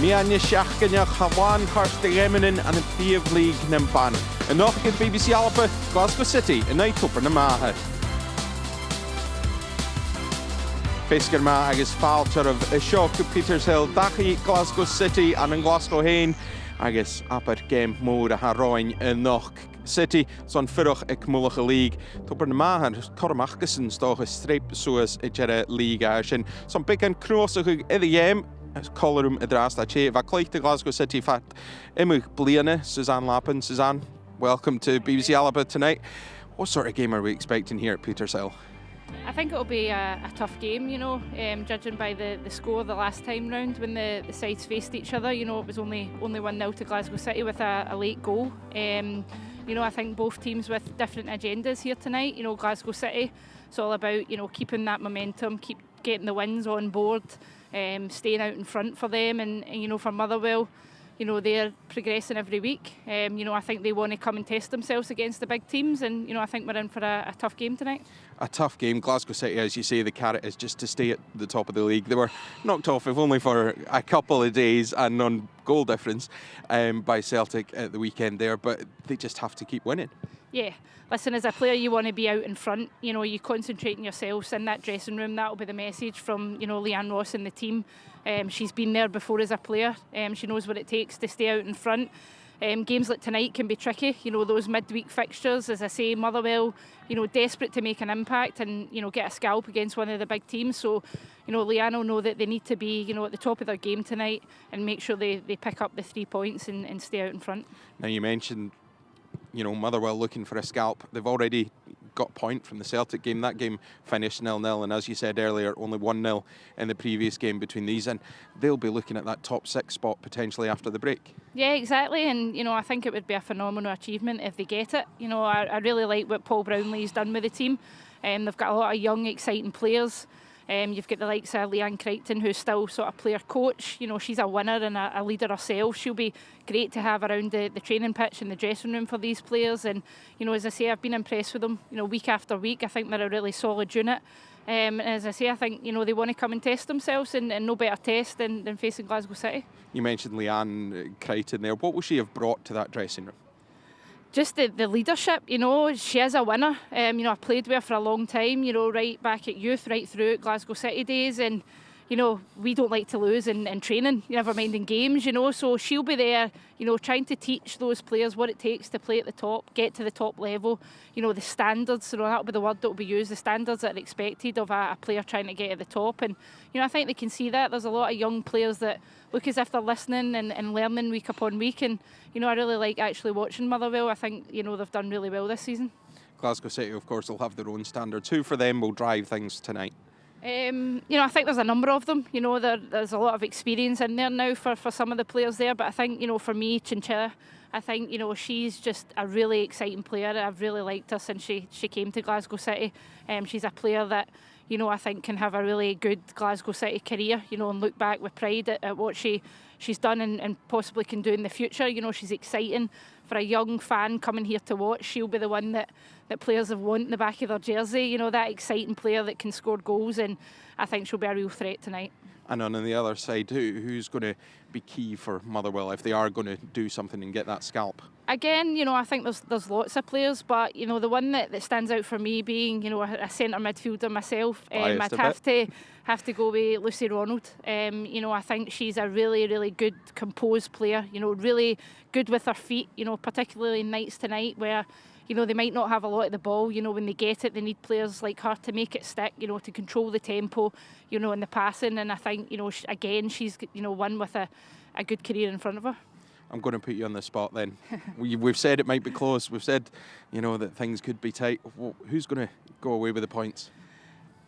Mian Shachganya Hawan Karst Reminen and the Piv League Nimban. And noch at BBC Alba, Glasgow City, and night over Namaha. Fesgar ma agus fáiltear of Seoc Petershill, Dachi Glasgow City and in Glasgow Hain, agus apar game mór a haráin in noch City, son fyrwch ec mwlwch y lig. Tober na mahan, Cormac gysyn stoch y streip soas y jere lig a sin. Son big and crossach iddi iem, colorwm y drast a che, va cleich de Glasgow City fat. Imwch bliana, Suzanne Lappin. Suzanne, welcome to BBC Alba tonight. What sort of game are we expecting here at Petershill? I think it'll be a tough game, you know, judging by the score the last time round when the sides faced each other. You know, it was only 1-0 to Glasgow City with a late goal. You know, I think both teams with different agendas here tonight. You know, Glasgow City, it's all about, you know, keeping that momentum, keep getting the wins on board, staying out in front for them. And you know, for Motherwell, you know, they're progressing every week. You know, I think they want to come and test themselves against the big teams. And, you know, I think we're in for a tough game tonight. A tough game. Glasgow City, as you say, the carrot is just to stay at the top of the league. They were knocked off, if only for a couple of days and on goal difference by Celtic at the weekend there, but they just have to keep winning. Yeah. Listen, as a player, you want to be out in front. You know, you concentrate on yourselves in that dressing room. That'll be the message from, you know, Leanne Ross and the team. She's been there before as a player. She knows what it takes to stay out in front. Games like tonight can be tricky. You know, those midweek fixtures, as I say, Motherwell, you know, desperate to make an impact and, you know, get a scalp against one of the big teams. So, you know, Leanne will know that they need to be, you know, at the top of their game tonight and make sure they pick up the 3 points and stay out in front. Now, you mentioned, you know, Motherwell looking for a scalp. They've already got a point from the Celtic game. That game finished 0-0, and as you said earlier, only 1-0 in the previous game between these, and they'll be looking at that top 6 spot potentially after the break. Yeah, exactly, and you know, I think it would be a phenomenal achievement if they get it. You know, I really like what Paul Brownlee's done with the team. They've got a lot of young, exciting players. You've got the likes of Leanne Crichton, who's still sort of player coach. You know, she's a winner and a leader herself. She'll be great to have around the training pitch and the dressing room for these players. And, you know, as I say, I've been impressed with them, you know, week after week. I think they're a really solid unit. And as I say, I think, you know, they want to come and test themselves, and no better test than facing Glasgow City. You mentioned Leanne Crichton there. What will she have brought to that dressing room? Just the leadership, you know, she is a winner. You know, I played with her for a long time, you know, right back at youth, right through at Glasgow City days. And, you know, we don't like to lose in training, never mind in games, you know. So she'll be there, you know, trying to teach those players what it takes to play at the top, get to the top level. You know, the standards, you know, that'll be the word that will be used, the standards that are expected of a player trying to get at the top. And, you know, I think they can see that. There's a lot of young players that look as if they're listening and learning week upon week. And, you know, I really like actually watching Motherwell. I think, you know, they've done really well this season. Glasgow City, of course, will have their own standards. Who for them will drive things tonight? You know, I think there's a number of them. You know, there's a lot of experience in there now for some of the players there. But I think, you know, for me, Chinchilla, I think, you know, she's just a really exciting player. I've really liked her since she came to Glasgow City. She's a player that, you know, I think can have a really good Glasgow City career, you know, and look back with pride at what she's done and possibly can do in the future. You know, she's exciting. For a young fan coming here to watch, she'll be the one that players have want in the back of their jersey. You know, that exciting player that can score goals, and I think she'll be a real threat tonight. And on the other side, who's going to be key for Motherwell if they are going to do something and get that scalp? Again, you know, I think there's lots of players, but, you know, the one that stands out for me being, you know, a centre midfielder myself, I'd have to go with Lucy Ronald. You know, I think she's a really, really good composed player, you know, really good with her feet, you know, particularly in nights tonight where, you know, they might not have a lot of the ball. You know, when they get it, they need players like her to make it stick, you know, to control the tempo, you know, and the passing. And I think, you know, again, she's, you know, one with a good career in front of her. I'm going to put you on the spot then. We've said it might be close. We've said, you know, that things could be tight. Who's going to go away with the points?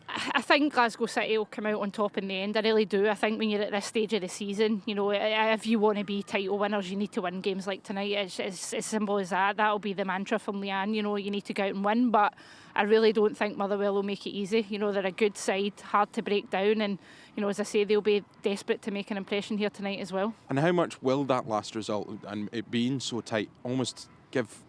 I think Glasgow City will come out on top in the end. I really do. I think when you're at this stage of the season, you know, if you want to be title winners, you need to win games like tonight. It's as simple as that. That'll be the mantra from Leanne. You know, you need to go out and win. But I really don't think Motherwell will make it easy. You know, they're a good side, hard to break down. And, you know, as I say, they'll be desperate to make an impression here tonight as well. And how much will that last result and it being so tight almost give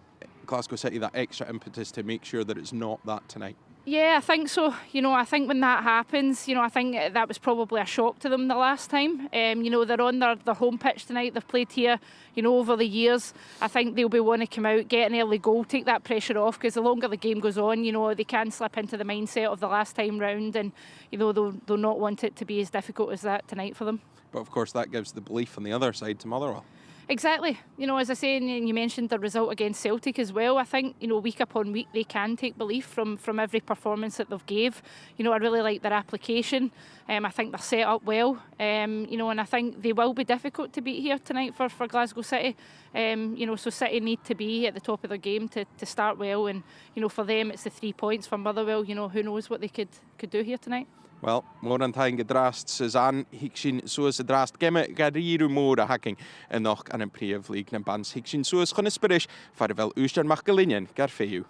Glasgow City that extra impetus to make sure that it's not that tonight? Yeah, I think so. You know, I think when that happens, you know, I think that was probably a shock to them the last time. You know, they're on their home pitch tonight. They've played here, you know, over the years. I think they'll be wanting to come out, get an early goal, take that pressure off, because the longer the game goes on, you know, they can slip into the mindset of the last time round, and, you know, they'll not want it to be as difficult as that tonight for them. But of course, that gives the belief on the other side to Motherwell. Exactly. You know, as I say, and you mentioned the result against Celtic as well. I think, you know, week upon week they can take belief from every performance that they've gave. You know, I really like their application. I think they're set up well. You know, and I think they will be difficult to beat here tonight for Glasgow City. You know, so City need to be at the top of their game to start well. And, you know, for them it's the 3 points. For Motherwell, you know, who knows what they could do here tonight. Wel, mor an ta'n gydrast Suzanne, hig sy'n sŵs y drast gemme garirw môr a hacking yn och an yn prif lig na bans hig sy'n sŵs chwn ysbrys far fel wystern mach gylunion gar ffew.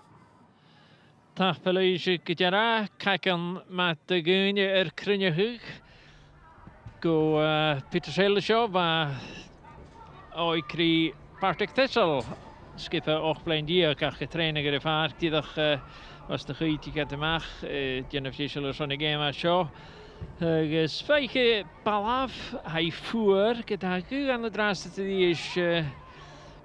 Ta pelwys gyda'r cacan mat y gyn crynia hwg go Peter Selshaw a o'i cri Partick Thistle skipper och blaen dier gach getrainen gyda ffaart diedach was de goed gaat de mag Jennifer Fischer zo'n game a show ges feiche balaf hij voer gyda gu aan de draste te die is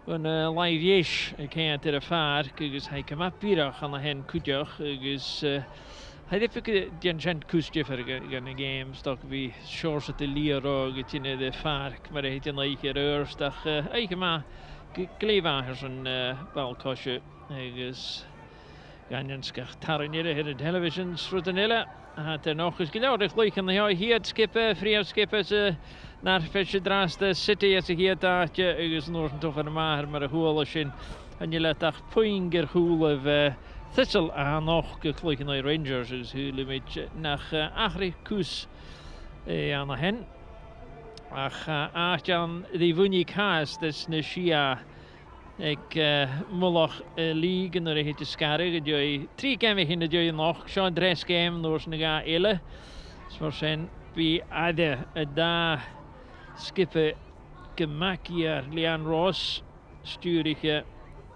een live ish kan te de ffaar gus hij kom op birach aan de hen kudjach gus hij heeft den gent kustjeffer gan de game stok wie shores at de liero get in de ffaar maar hij het een leuke reursdag eigen maar Gleivahers een balkosje gus Ganjanskach tarinere hier de television srutanilla had nog eens genodig leuken de hier skippen vrij skippen naar Fischer draast City as hier daadje is nog toch een maar hoelishin en je let ach poinger hoel of Thistle aan nog geklukken de Rangers is hoe met nach Agrikus aan de hen ach Jan die wunik haas dus Nishia ik molach league en er heeft de scarre die 3 game in de die nog zo'n 3 game door zijn ga elle zo zijn bij ade daar skippen gemakier Leon Ross stuurige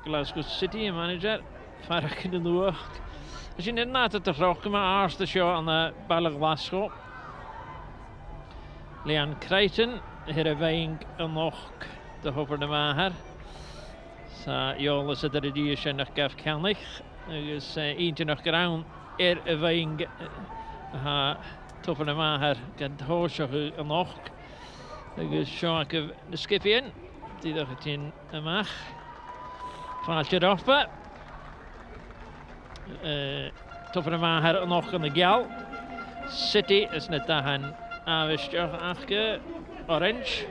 Glasgow City manager varig in de lucht als je net na te roken maar eerste show aan de bal Glasgow Leon Creighton hier weinig nog de hover de maher sa jolas het er die is nog gaf kennig is eentje nog ground weinig ha toffen de maher kan hoosje nog is shock de skip in die dat het in mag vaartje erop toffen de maher nog aan de gal City is net daar Avishjar achke orange.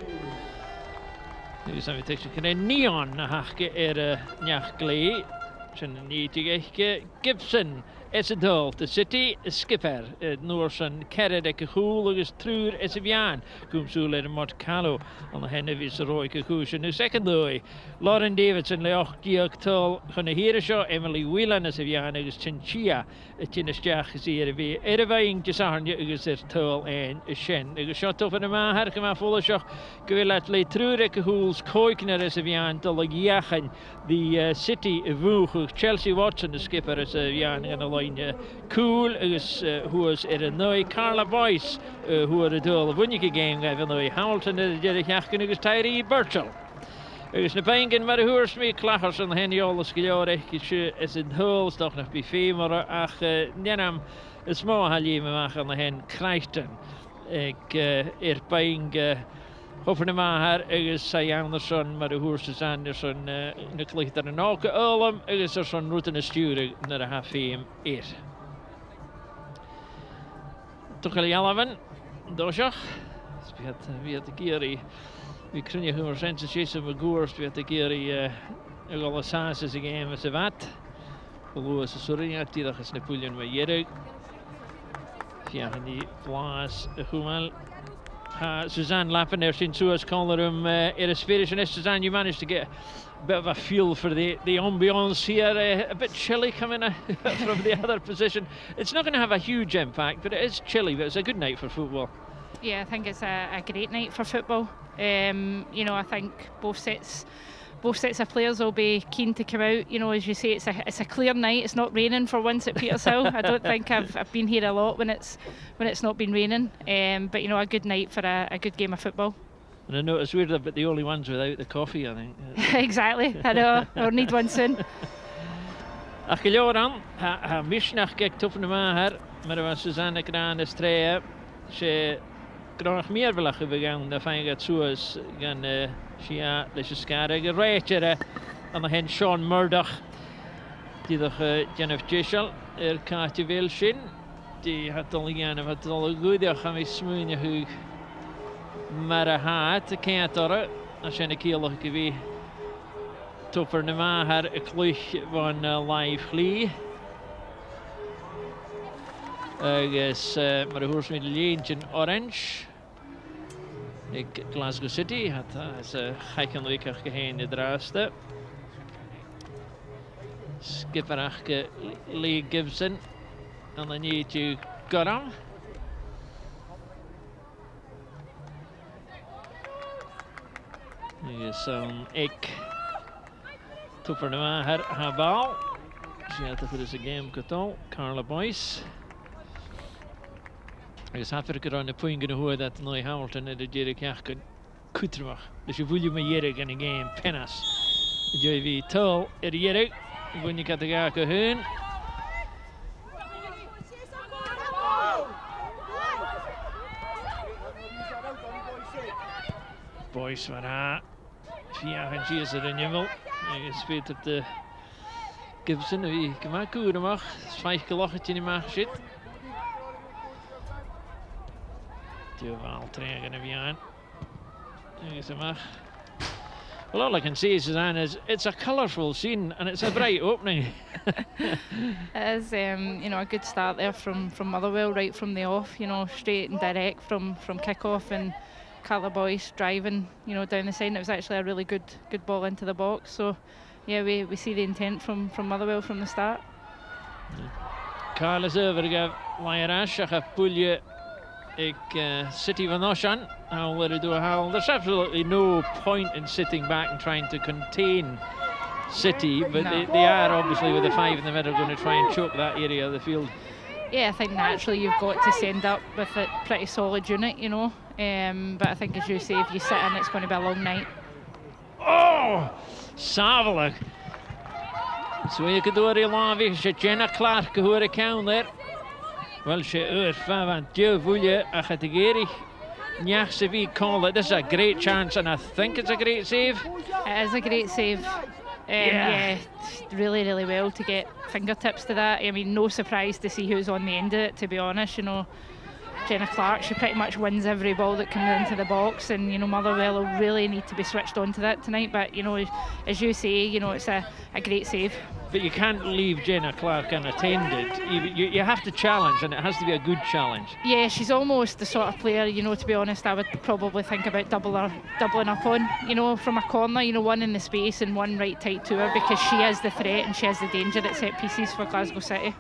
Nu zijn we tegen neon achke njach glee. Zijn nietige Gibson is het doel. De City skipper. Noorsen kerredeke goel is truur is het jaan. Kom zo leren mot Callo. Aan de henne is de rooike koers. Nu second dooi. Lauren Davidson leoch diak tol. Gaan hier zo Emily Whelan is het jaan. Is Chinchilla. Het in de stjach gezien weer. Erweiing gesarnje is er tol en shen. Is shot over de maan. Herke maar volle schach. Gewillet le truureke goels. Koikner is het jaan. Tol jachen. Die City woeg. Chelsea Watson de skipper is het jaan. En de cool is hoe is er Carla Boyce hoe er de winnige game geven nu Hamilton de jachten is Tyree Birchall is een pengen maar hoe is mee klachers en hen alles gejorig is het heel toch nog bij maar ach nenam is mooi halje me maken hen krijgen ik peng Hoffen de maar is zij Anderson, maar de hoers is Anderson. Nu ligt er een ook ulm. Is er zo'n route sturen naar de HVM eer. Toch al jalaven, dosjach. Wie had de kiri? Wie kun je gewoon zijn te zien met goers? Wie had de kiri? Alle samen is game met z'n wat. Hoe is het sorry? Die dag is Napoleon met Jerig. Ja, die Vlaas Goemel. Suzanne Lappen there since Suez calling him Spirish and Suzanne, you managed to get a bit of a feel for the ambience here, a bit chilly coming from the other position. It's not going to have a huge impact, but it is chilly, but it's a good night for football. Yeah, I think it's a great night for football. You know, I think both sets of players will be keen to come out. You know, as you say, it's a clear night. It's not raining for once at Petershill. I don't think I've been here a lot when it's not been raining. But you know, a good night for a good game of football. And I noticed we're about the only ones without the coffee, I think. Exactly, I know. We'll need one soon. Ach gelooran, ha misnach gek toppen de maher, maar was Susanne Graan de streeën. Ze graag meer willen gegaan, de fijn gaat zo is gaan Shia lesje skare gerechtje aan de hen Sean Murdoch die toch Jennifer Gischel kaartje wil zien. Die had al gaan wat al goed gaan we smoeien hoe maar haat kantoren als je een keer geweest. Topper na maher a cluch van live glee. Agus mar a hús mit léintjin orange. Ik Glasgow City had as a chaican leikach geheen de draaste. Skipperachke Lee Gibson en dan niet je Gorham. Agus ik Tupper na maher ha bal. She had to put us a game coton. Carla Boyce. Agus haffer go an na puing na hua dat Noy Hamilton at the Jerry Kachkan Kutrmach. Dus je voel je me Jerry in a game pennas. JV Tull at Jerry. When you got the guy hun. Boyce van ha. Via en she is er in Jimmel. Ik speelt op de Gibson, wie gemaakt koeren mag. 5 kilometer in mag zit. Die wel trainen wie aan. Is mag. Well, all I can say is it's a colourful scene and it's a bright opening. It is, you know, a good start there from Motherwell right from the off. You know, straight and direct from kick-off, and Carla Boyce driving, you know, down the side. It was actually a really good ball into the box. So, yeah, we see the intent from Motherwell from the start. Carla's overgave Lyrash a pulje ik City van Oshan. I'll let her do a howl. There's absolutely no point in sitting back and trying to contain City, but no. they are obviously with the 5 in the middle going to try and choke that area of the field. Yeah, I think naturally you've got to send up with a pretty solid unit, you know. But I think, as you say, if you sit in, it's going to be a long night. Oh, Savalik. So you could do a real she Jenna Clark who are account there. Well, she van Joe Vulje a categorie. Nyach call it. This is a great chance, and I think it's a great save. It is a great save. Yeah, really, really well to get fingertips to that. I mean, no surprise to see who's on the end of it, to be honest. You know, Jenna Clark, she pretty much wins every ball that comes into the box, and you know, Motherwell will really need to be switched on to that tonight. But you know, as you say, you know, it's a great save. But you can't leave Jenna Clark unattended. You have to challenge, and it has to be a good challenge. Yeah, she's almost the sort of player, you know, to be honest, I would probably think about doubling up on, you know, from a corner, you know, one in the space and one right tight to her, because she is the threat and she is the danger at set pieces for Glasgow City.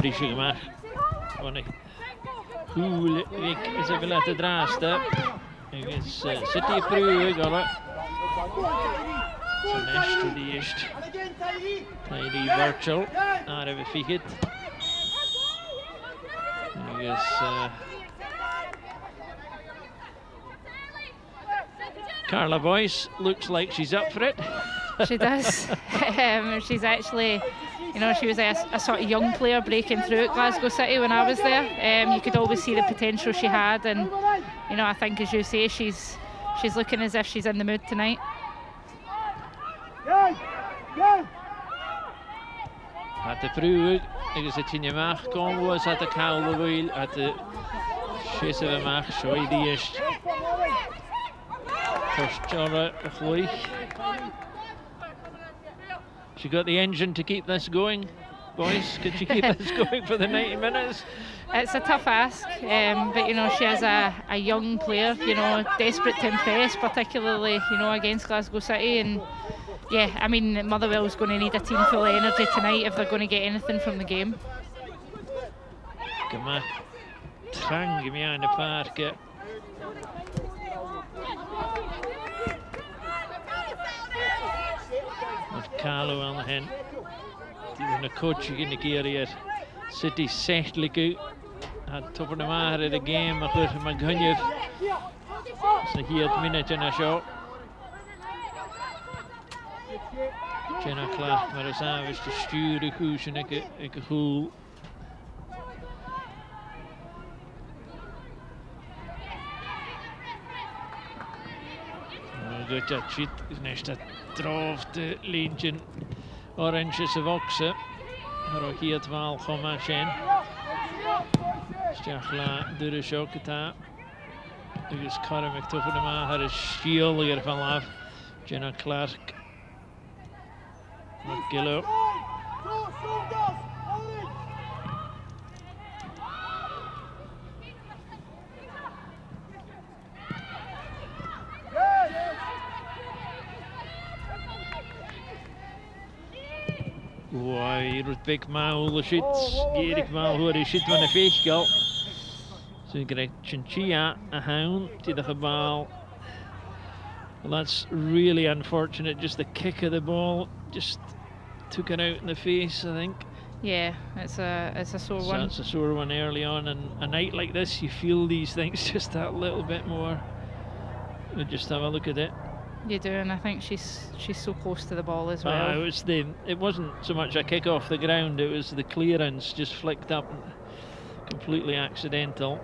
Appreciate maar. Wanneer hoe is even laten draasten. Is City Prue gaan. Zijn eerste die eerst. Die virtual. Daar hebben we het. Is Carla Boyce looks like she's up for it. She does. She's actually, you know, she was a sort of young player breaking through at Glasgow City when I was there. You could always see the potential she had, and you know, I think, as you say, she's looking as if she's in the mood tonight. Had de Prue, ik zit in je maag komen, was had de koude wiel, had de schissen we maag, zo die eerst. First Jora gloei. She got the engine to keep this going. boys? Could you keep us going for the 90 minutes? It's a tough ask, but you know, she is a young player, you know, desperate to impress, particularly, you know, against Glasgow City. And yeah, I mean, Motherwell's going to need a team full of energy tonight if they're going to get anything from the game. Gymma trang i mewn y parc. Mae'r calw yn hyn. Dydd yn y coach i gyn y geiriau. City settle i gw. A top yn y mar ar y gêm ac wrth mae'n gynnydd. Sy'n hyd munud yn y sio. Jenna Clark mae'r ysafell dy stiwr y chwys yn y chwl. Goed, dat shit is net dat drof de leentje orange se vokse. Maar ook hier het wel gewoon zijn. Stjachla de choketa. Dus Karim ik toch de maar haar stiel hier van af. Jenna Clark. Gillo. Why, big maul the shits, Gerik maul who is shit van a fish goal. So you get Chinchilla, a hound, to the ball. Well, that's really unfortunate. Just the kick of the ball just took it out in the face, I think. Yeah, it's a sore one. It's a sore one early on, and a night like this, you feel these things just that little bit more. We'll just have a look at it. You do, and I think she's so close to the ball as well. It wasn't so much a kick off the ground; it was the clearance just flicked up, completely accidental.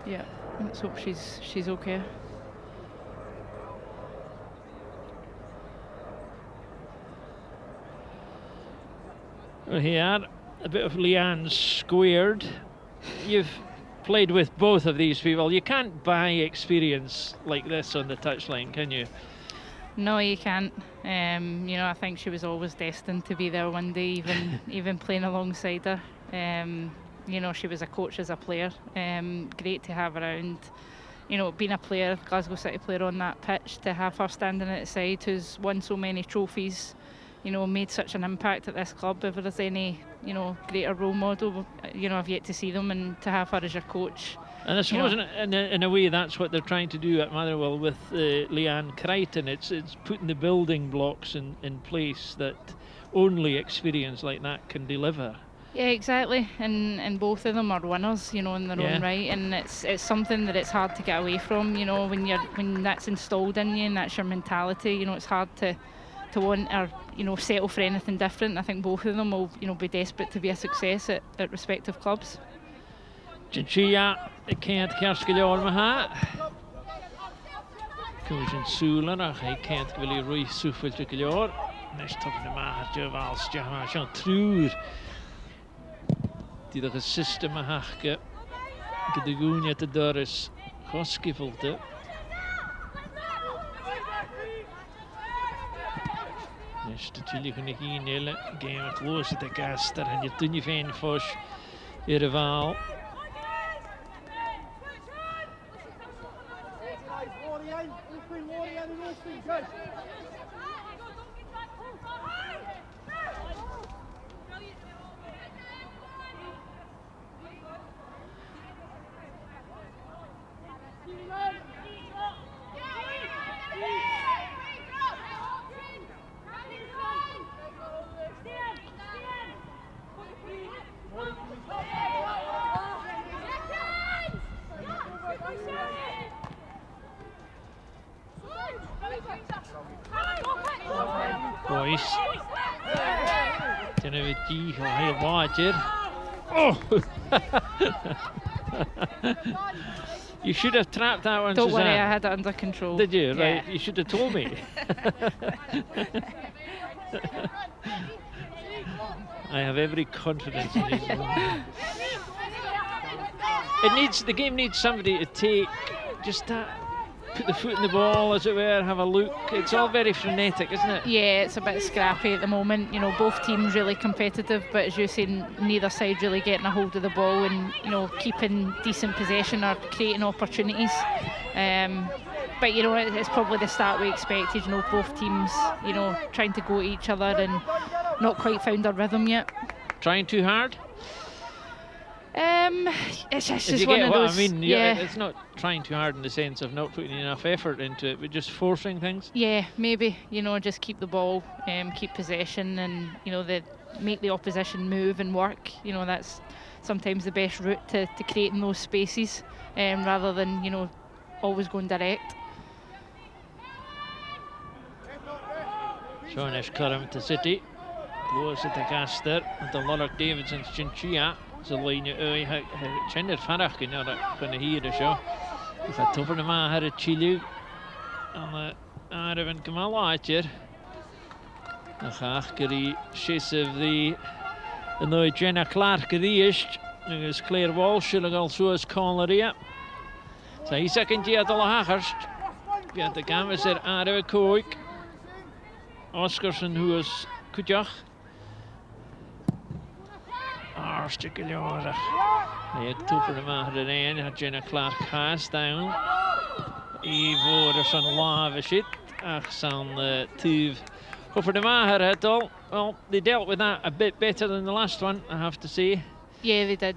Yeah, let's hope she's okay. Well, here, a bit of Leanne squared. You've played with both of these people. You can't buy experience like this on the touchline, can you? No, you can't. You know, I think she was always destined to be there one day, even playing alongside her. You know, she was a coach as a player. Great to have around. You know, being a player, Glasgow City player on that pitch, to have her standing at the side, who's won so many trophies, you know, made such an impact at this club. If there's any, you know, greater role model, you know, I've yet to see them, and to have her as your coach. And I suppose in a way that's what they're trying to do at Motherwell with Leanne Crichton. It's putting the building blocks in place that only experience like that can deliver. Yeah, exactly. And both of them are winners, you know, in their own right. And it's something that it's hard to get away from, you know, when that's installed in you and that's your mentality. You know, it's hard to want or, you know, settle for anything different. I think both of them will, you know, be desperate to be a success at respective clubs. Chinchilla, ik kent kerskiljoor me ha. Koos Soelen, hij kent wel een roei soefeltje kiljoor. Nest op de maatje als Jama Jean Truur. Die de gesiste me hakke. De goenje te Doris Goskivelte. Nest natuurlijk een hele game het loze de gaster en je toen je veen fos in de waal. Boys, dan hebben we die heel water. Oh! You should have trapped that one, Don't Suzanne. worry, I had it under control. Did you? Yeah. Right, you should have told me. I have every confidence in these. The game needs somebody to take just that put the foot in the ball, as it were, have a look. It's all very frenetic, isn't it? Yeah, it's a bit scrappy at the moment. You know, both teams really competitive, but as you're saying, neither side really getting a hold of the ball and, you know, keeping decent possession or creating opportunities. But, you know, it's probably the start we expected. You know, both teams, you know, trying to go at each other and not quite found their rhythm yet. Trying too hard? It's just If you one get of what those. I mean, Yeah, it's not trying too hard in the sense of not putting enough effort into it, but just forcing things. yeah, maybe, you know, just keep the ball, keep possession, and, you know, make the opposition move and work. You know, that's sometimes the best route to creating those spaces, rather than, you know, always going direct. Seanish Curran to City. Close at the caster. At the Lorach Davidson's Chinchilla. So line Chinner Farach in your gonna hear the show. If I top of the man had a chilu. And Aravan Kamala at you. The Hachkari Shiss of the no Jenna Clark Riest. Is Claire Walsh, also as Colleria. So he's second year at the Lahachurst. Get the canvas at Aravan Koik. Oscarson, who was Kujach. Hartstikke jaren. Hij toepen hem aan de een. Jenna Clark has down. Ivo er zo'n lave shit. Ach, zo'n tuve. Over the maher het al. Well, they dealt with that a bit better than the last one, I have to say. Yeah, they did.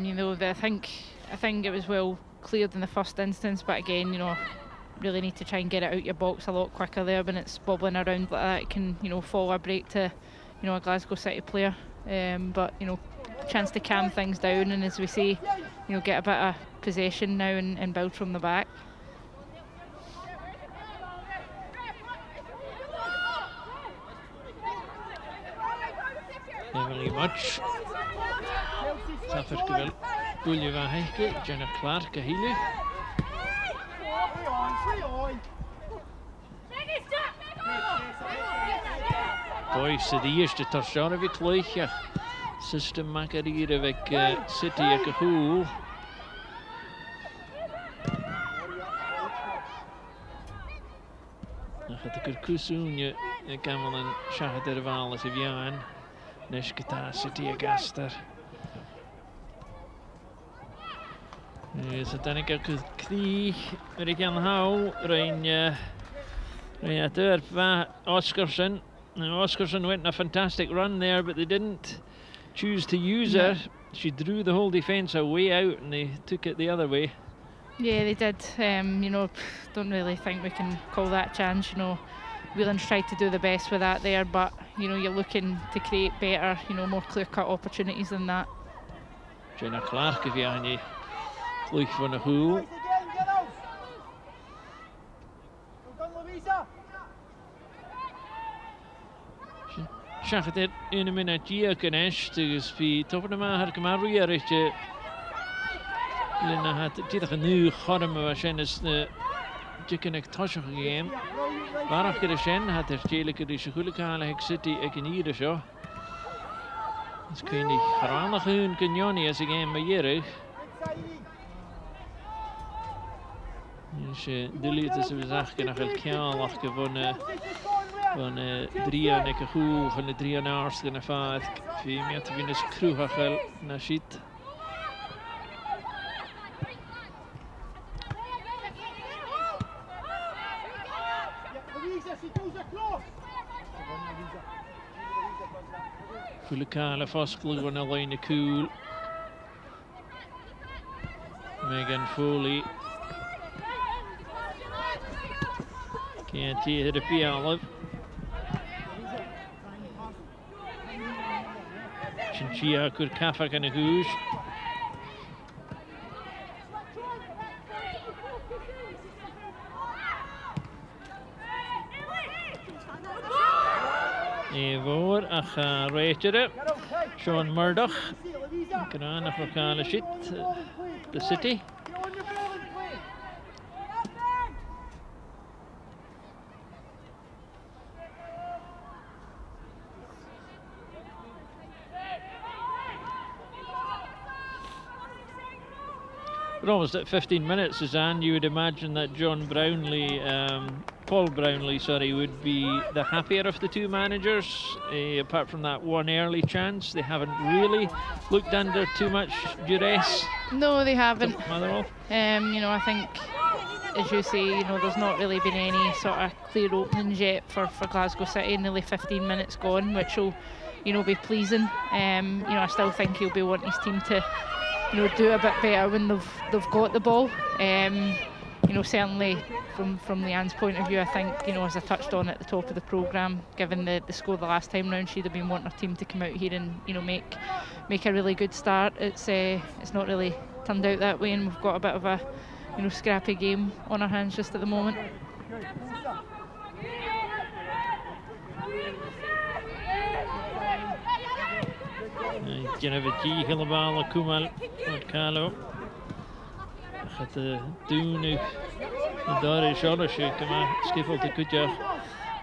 You know, I think it was well cleared in the first instance, but again, you know, really need to try and get it out your box a lot quicker there when it's bobbling around like that. It can, you know, fall a break to, you know, a Glasgow City player. But, you know, chance to calm things down and, as we say, you know, get a bit of possession now and build from the back. Emily Much. Safferke Bulje van Heike. Jenna Clark a hilu. Boys, de eerste touchdown heb ik gelijk. System maken hier heb ik City a gehoel. Dan gaat de Kurkusun je kan wel een schade er wel eens even aan. Nesketa City a gaster. Nu is het dan ik ook kreeg. Maar ik kan hou. Rein Turp Oscarson. Now Oscarson went on a fantastic run there, but they didn't choose to use her. She drew the whole defence away out and they took it the other way. Yeah, they did. You know, don't really think we can call that a chance. You know, Whelan's tried to do the best with that there, but, you know, you're looking to create better, you know, more clear-cut opportunities than that. Jenna Clark, if you aan je vlug van de hoel. Zag het er in een minuutje kunnen dus wie toch nog maar maar weer is je had dit nu garm waarschijnlijk de chicken tasje gegeven waar ook de zijn had er stedelijke deze goede halen ik zit die ik in hier zo dus kun je niet graag hun kanjoni als ik hem bij hier dus de lieten ze zagen nog el kjaal gewonnen van 3 en ik goed van de 3 en aarste en 5 voor meer te winnen is Kruhagel naar shit. Fulekale vastkloeg van alleen de cool. Megan Foley. Can't hear the piano. Chinchilla could Kafak and a goose. Evor, ach, Rachel, Sean Murdoch. Gran of Rocala shit, the City. We're almost at 15 minutes, Suzanne. You would imagine that Paul Brownlee, sorry, would be the happier of the two managers. Apart from that one early chance, they haven't really looked under too much duress. No, they haven't. Motherwell. I think, as you say, there's not really been any sort of clear openings yet for Glasgow City. Nearly 15 minutes gone, which will, be pleasing. I still think he'll be wanting his team to, do a bit better when they've got the ball. Certainly from Leanne's point of view, I think, as I touched on at the top of the programme, given the score the last time round, she'd have been wanting her team to come out here and, make a really good start. It's not really turned out that way, and we've got a bit of a, scrappy game on our hands just at the moment. Genevieve helemaal Kumal Carlo. Gaat doen nu. Daar is alles maar skiffelt de kutja.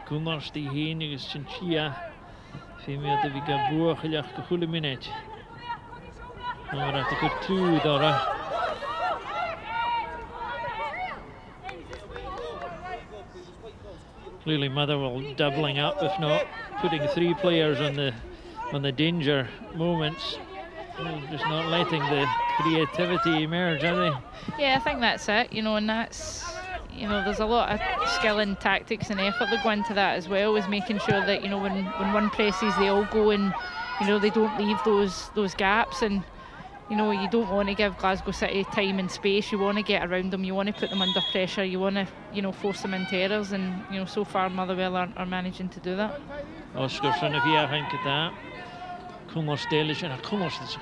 Kunars die heen is Chinchia. Femia de Vigabur gelach goede minuut. Maar dat ik het toe daar. Clearly Motherwell doubling up, if not putting 3 players on the danger moments. They're just not letting the creativity emerge, are they? Yeah, I think that's it, and that's, there's a lot of skill and tactics and effort that go into that as well, is making sure that, when one presses, they all go and, they don't leave those gaps, and, you don't want to give Glasgow City time and space. You want to get around them, you want to put them under pressure, you want to, force them into errors, and, so far Motherwell are managing to do that. Oscarsson, if you think of that. Kummers stelig en Kummers is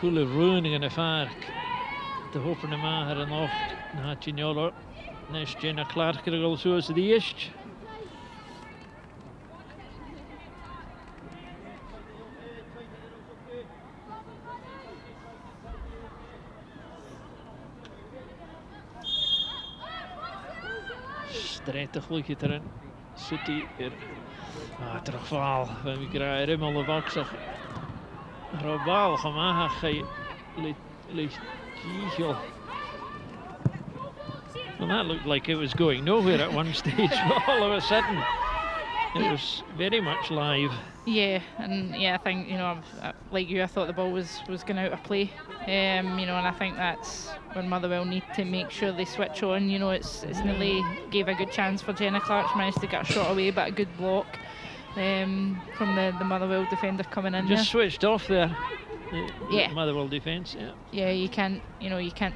goede ruining in de vark. De hopen hem aan her nog na Chinolo. Nes Jenna Clarker al zoals de eerst. Strijdig lukt het erin. City er. Terugval van wie krijgt Rimmel de Boxer. Robal gemaakt Well, that looked like it was going nowhere at one stage, but all of a sudden it was very much live. Yeah, and I think, like you, I thought the ball was going out of play. And I think that's when Motherwell need to make sure they switch on. It's nearly gave a good chance for Jenna Clark. She managed to get a shot away, but a good block from the Motherwell defender coming in. Just switched off there. The Motherwell defence. Yeah, you can't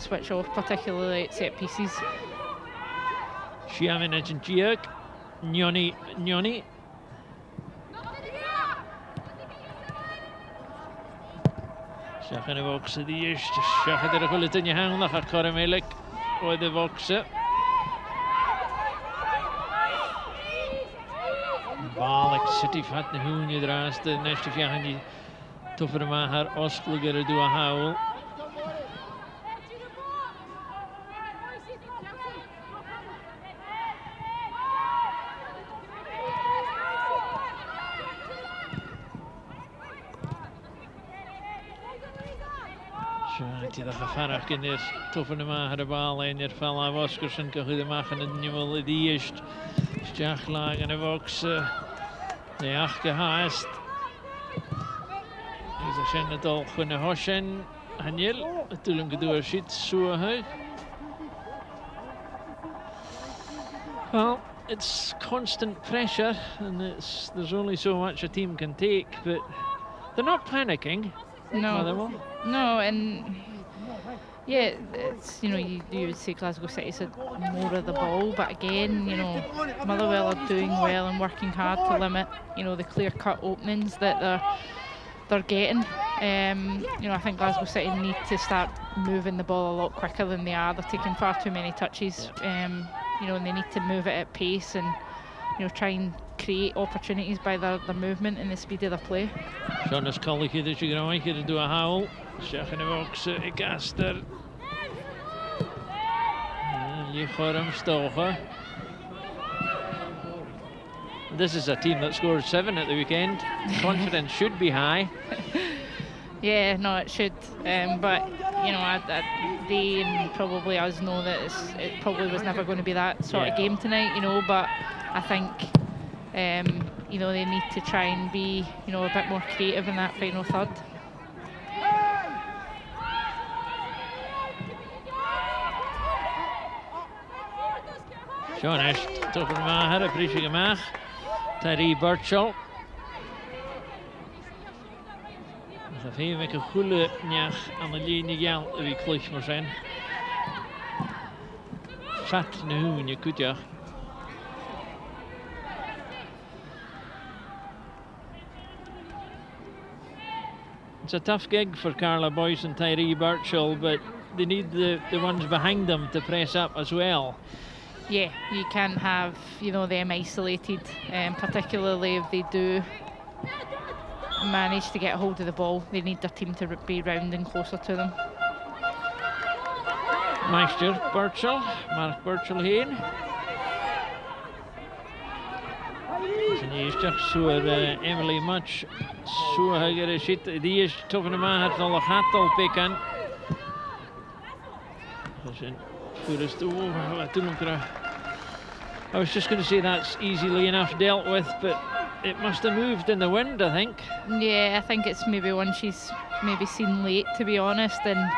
switch off, particularly at set pieces. Shiamin and Jiak, Nyoni. Shachan de Voxe die eerst. Shachan de Gullet in je hand, dan gaat Karamelik voor de Voxe. Balk City vat de hoenje draast. De neste fjachan die toffere maar haar oskligere doe haul. Die dat gevaarlijk in de toffere maar de bal en er vallen Oscarsson kan goed maken en nu wel die eerst. Stjachlag en de Vox de achterhaast. Is er zijn het al kunnen hoschen. Haniel, natuurlijk door shit zo hoog. Well, it's constant pressure and there's only so much a team can take, but they're not panicking. No, and yeah, it's you would say Glasgow City's had more of the ball, but again, Motherwell are doing well and working hard to limit, the clear-cut openings that they're getting. I think Glasgow City need to start moving the ball a lot quicker than they are. They're taking far too many touches, and they need to move it at pace and try and create opportunities by their movement and the speed of their play. Jonas College dat je gewoon hier doet haal. Zeggen we ook ze gaster. Je gaat hem stogen. This is a team that scored 7 at the weekend. Confidence should be high. Yeah, no, it should. But you know, they and probably us know that it probably was never going to be that sort of game tonight, you know, but I think, you know, they need to try and be, you know, a bit more creative in that final third. Sean Esch, toch een mager, prijsje gemaakt. Terry Birchall. Dat heeft een goede njag aan de linie gaan, wie klikt maar zijn. Vat nu hoe je kunt ja. It's a tough gig for Carla Boyce and Tyree Birchall, but they need the ones behind them to press up as well. Yeah, you can't have, you know, them isolated, particularly if they do manage to get a hold of the ball. They need their team to be rounding closer to them. Meister Birchall, Mark Birchall heen. Zijn eerste, zo Emily Much, zo gerecht. Die is toch een maat, het zal gaat al pikken. I was just going to say that's easily enough dealt with, but it must have moved in the wind, I think. Yeah, I think it's maybe one she's maybe seen late, to be honest, and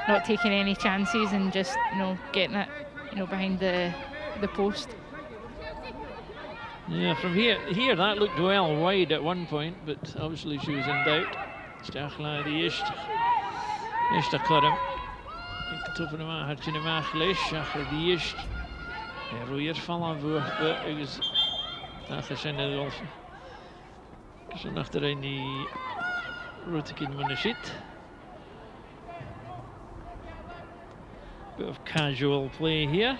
not taking any chances and just, you know, getting it, you know, behind the post. Yeah, from here that looked well wide at one point, but obviously she was in doubt. Stachla die eerste karm. Ik tof hem aan, had je hem aangelegd, achter die eerste. Ja, roeier vallen voor, is daar zijn de golf. Zo achterin die route in de shit. Bit of casual play here.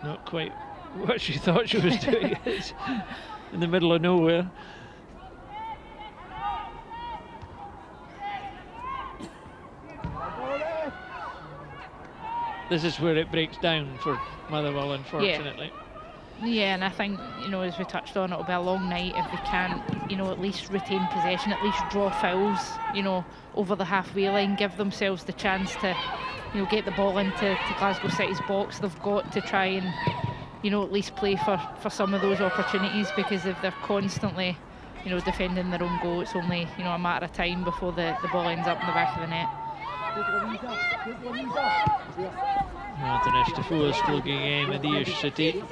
Not quite what she thought she was doing. It's in the middle of nowhere. This is where it breaks down for Motherwell, unfortunately. Yeah, and I think, you know, as we touched on, it'll be a long night if they can't, you know, at least retain possession, at least draw fouls, you know, over the halfway line, give themselves the chance to, you know, get the ball into Glasgow City's box. They've got to try and, you know, at least play for some of those opportunities, because if they're constantly, you know, defending their own goal, it's only, you know, a matter of time before the ball ends up in the back of the net. Not an extra first looking game at the City.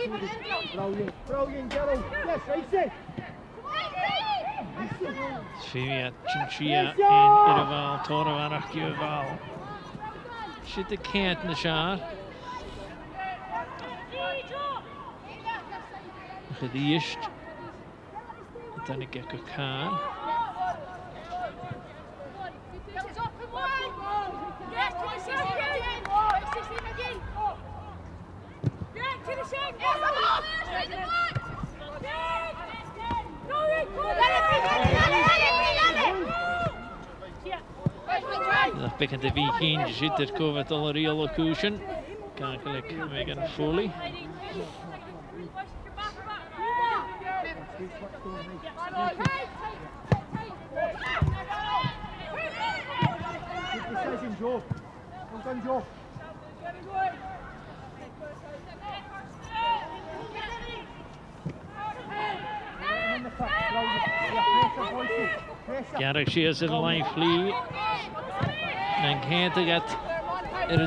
Svimia, Chinchilla en Irval, Torvarach Irval. Zit de kant in de schaar. Gediest. Dan ik ook gaan. Dat betekent de weekend, je ziet er komen het al een real locution. Kakelijk Megan Foley. Garrick shares in lively. En Gente gaat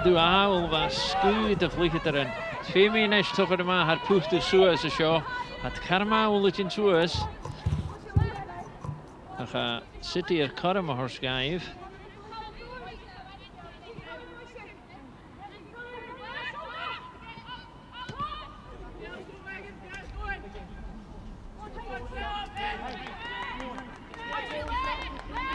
de haal was goed te vliegen erin. Twee minuten toch er maar haar poeft de zoes is ja. Het karma wil het in zoes. Dan gaat City er karma herschrijven.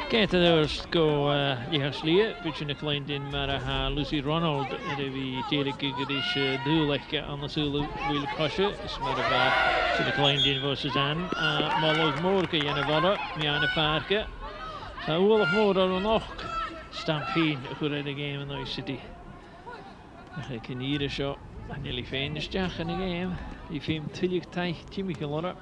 Kijk, dat go je beetje een klein ding, maar Lucy Ronald die tegen is duidelijk aan de zullen willen kosten. Is maar een klein ding voor Suzanne. Maar ook morgen je worden, met een paarke. Zo oorlog morgen nog stampede goed in de game in Noise City. Ik kan hier zo een hele fijne stag in de game. Die film 20 tijd Jimmy geloren.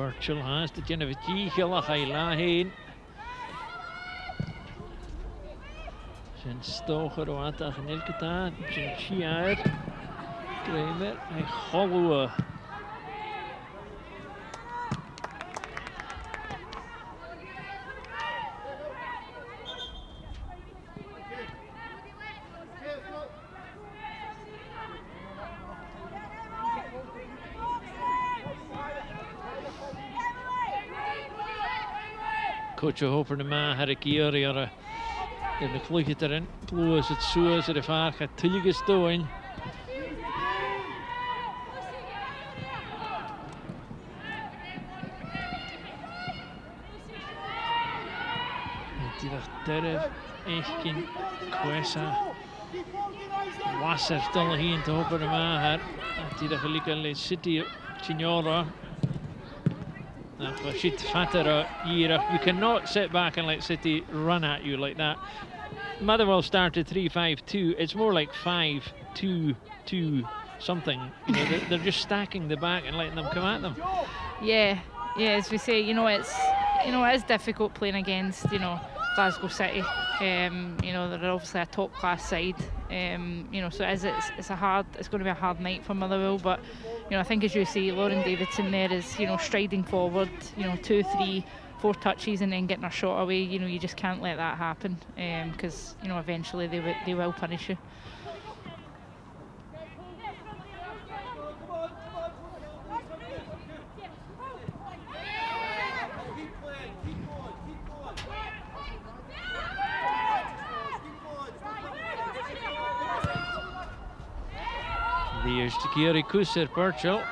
Birchall has the Jennifer Gilach Hailahin. Sin Stocher o adach yn ilgata, Jin Chiair, Graemer, a Cholwa. Coach Hopper na ma har ek hier in de kluge erin. Ploes het soos er vaar gaat tullige stoin. Die terf echt kwesa. Wasser stil hier in te Hopper na ma har. Die de gelijk City Signora. You cannot sit back and let City run at you like that. Motherwell started 3-5-2. It's more like 5-2-2 something. You know, they're just stacking the back and letting them come at them. Yeah, as we say, it is difficult playing against, Glasgow City. They're obviously a top class side. So it's going to be a hard night for Motherwell, but I think, as you see, Lauren Davidson there is striding forward, 2, 3, 4 touches and then getting her shot away. You just can't let that happen, because eventually they will punish you. There's Takiri Kusser Birchall.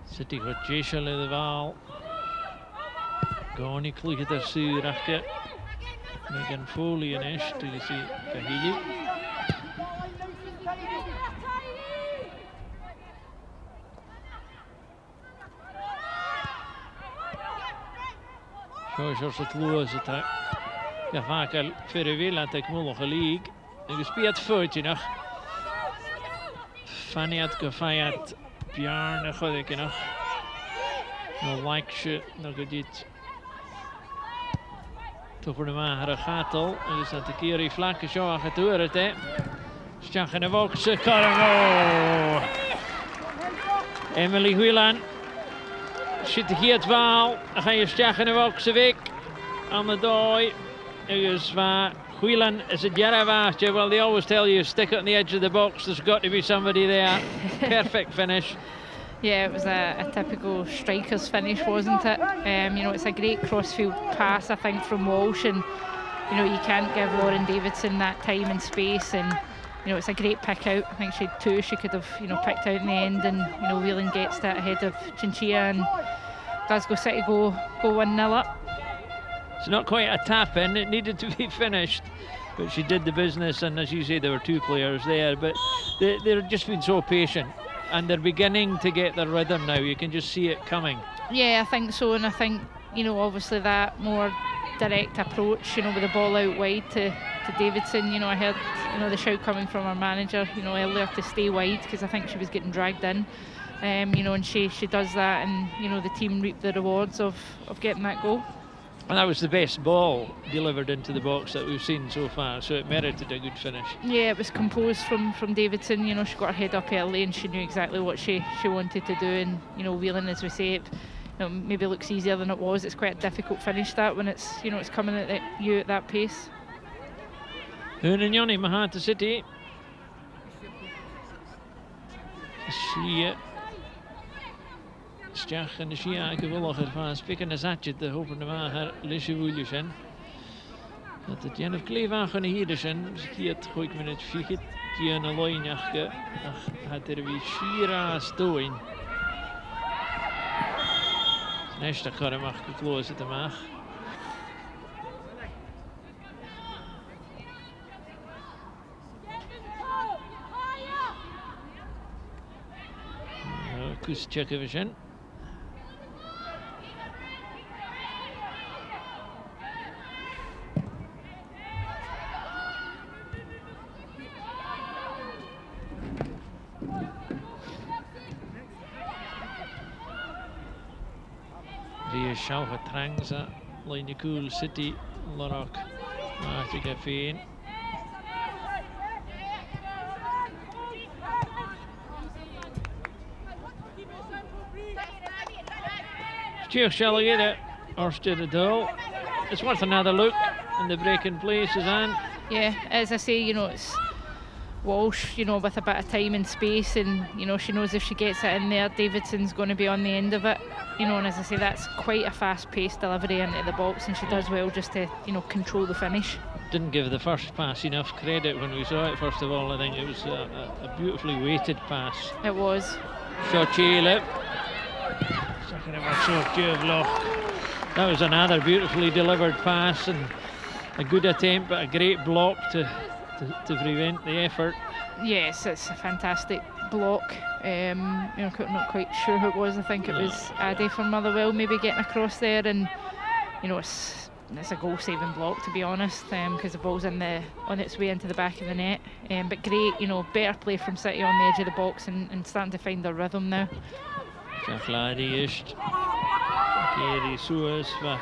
City got Jeshal in the val. Goni klikt der Surachke. Megan Foley en Ish to you see Kahili. Zoals het loos het ja vaak al verder wil aan het moeilijke league. En gespeeld voetje nog. Fanny had gefeierd. Bjarne god ik nog. No like shit nog dit. Toch voor de magere gatel. En dus dat de keer vlakke zo aan het horen hè. Stjach en de Wolkse Carmo. Emily Wieland. Zit hier het waal. Dan ga je stjach en de Wolkse weg. Aan de dooi. Dus waar Whelan is a Jarawachtje. Well, they always tell you stick it on the edge of the box. There's got to be somebody there. Perfect finish. Yeah, it was a typical striker's finish, wasn't it? It's a great crossfield pass, I think, from Walsh, and you can't give Lauren Davidson that time and space, and it's a great pick out. I think she had 2 she could have picked out in the end, and Whelan gets that ahead of Chinchilla, and Glasgow City go 1-0 up. It's not quite a tap in, it needed to be finished, but she did the business, and as you say, there were 2 players there, but they're just been so patient. And they're beginning to get their rhythm now. You can just see it coming. Yeah, I think so. And I think, obviously that more direct approach, with the ball out wide to Davidson. I heard, the shout coming from our manager, earlier to stay wide, because I think she was getting dragged in. And she does that, and, the team reap the rewards of getting that goal. And that was the best ball delivered into the box that we've seen so far, so it merited a good finish. Yeah, it was composed from Davidson. She got her head up early and she knew exactly what she wanted to do. And Whelan, as we say, it maybe looks easier than it was. It's quite a difficult finish that when it's it's coming at you at that pace. Hun and Johnny Mahata City. She Stjach en de Shia gewilliger van spikken en zatje te hopen maar haar Lisje Woeljeshen. Dat het Jan of Kleewagen hier is en hier het gooi ik me het figet die een loinjachke had er weer Shira stoin. Nästa kare mag geklozen te mag. Kus checken we zijn. Shalva Trangsa, Line Cool City, Lorok, Artiga Fain. Stuart shall get it, or stood it all. It's worth another look in the breaking play, Suzanne. Yeah, as I say, you know, it's Walsh, you know, with a bit of time and space, and you know, she knows if she gets it in there, Davidson's going to be on the end of it. You know, and as I say, that's quite a fast-paced delivery into the box, and she does well just to, you know, control the finish. Didn't give the first pass enough credit when we saw it. First of all, I think it was a beautifully weighted pass. It was. Shortchile. That was another beautifully delivered pass and a good attempt, but a great block to prevent the effort. Yes, it's a fantastic block. You know, not quite sure who it was. I think it was Addy from Motherwell maybe getting across there, and you know, it's a goal-saving block, to be honest, because the ball's on its way into the back of the net. But great, you know, better play from City on the edge of the box and starting to find their rhythm now. Jacklady ist Gary Suez for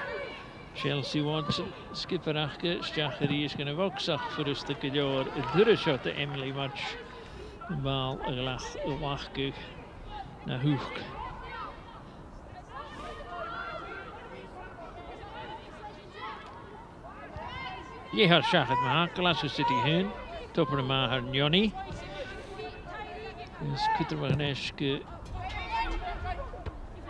Chelsea Watson. Skipper Achke, Stacheri is going to voxach for us to Kajor. A shot to Emily Much. Bal a Wachkug na Hoek. Je had Shachet Maha, Glasgow City Hun. Topper Maha Johnny. Dus Kuttermagneske.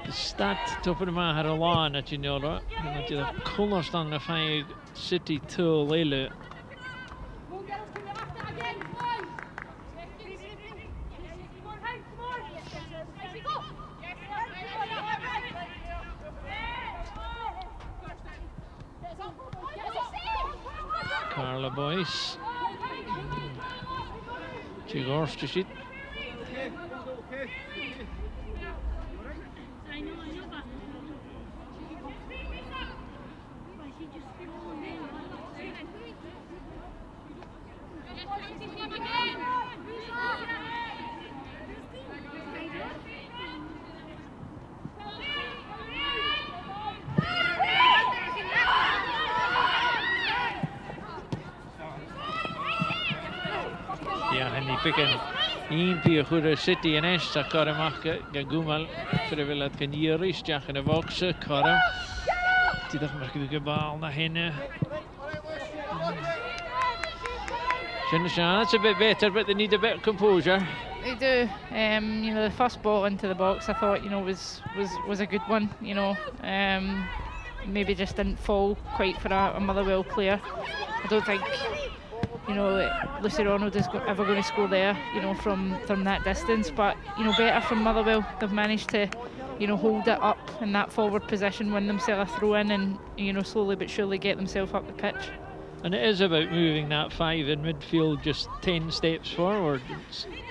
Stad topper Maha Rolan at you know, dat je de Konnerstand of hij City to Lele. Carla Boyce. Chigorst shit. Picken in via goede City en Est, dat kan maken. Gagumal voor het kan hier is, ja, in de boxen, kan. Die dag mag ik de bal naar hinnen. It's a bit better, but they need a bit of composure. They do. You know, the first ball into the box, I thought, you know, was a good one. You know, maybe just didn't fall quite for a Motherwell player. I don't think, you know, Lucy Ronald is ever going to score there, you know, from that distance. But, you know, better from Motherwell. They've managed to, you know, hold it up in that forward position, win themselves a throw in, and, you know, slowly but surely get themselves up the pitch. And it is about moving that 5 in midfield just 10 steps forward.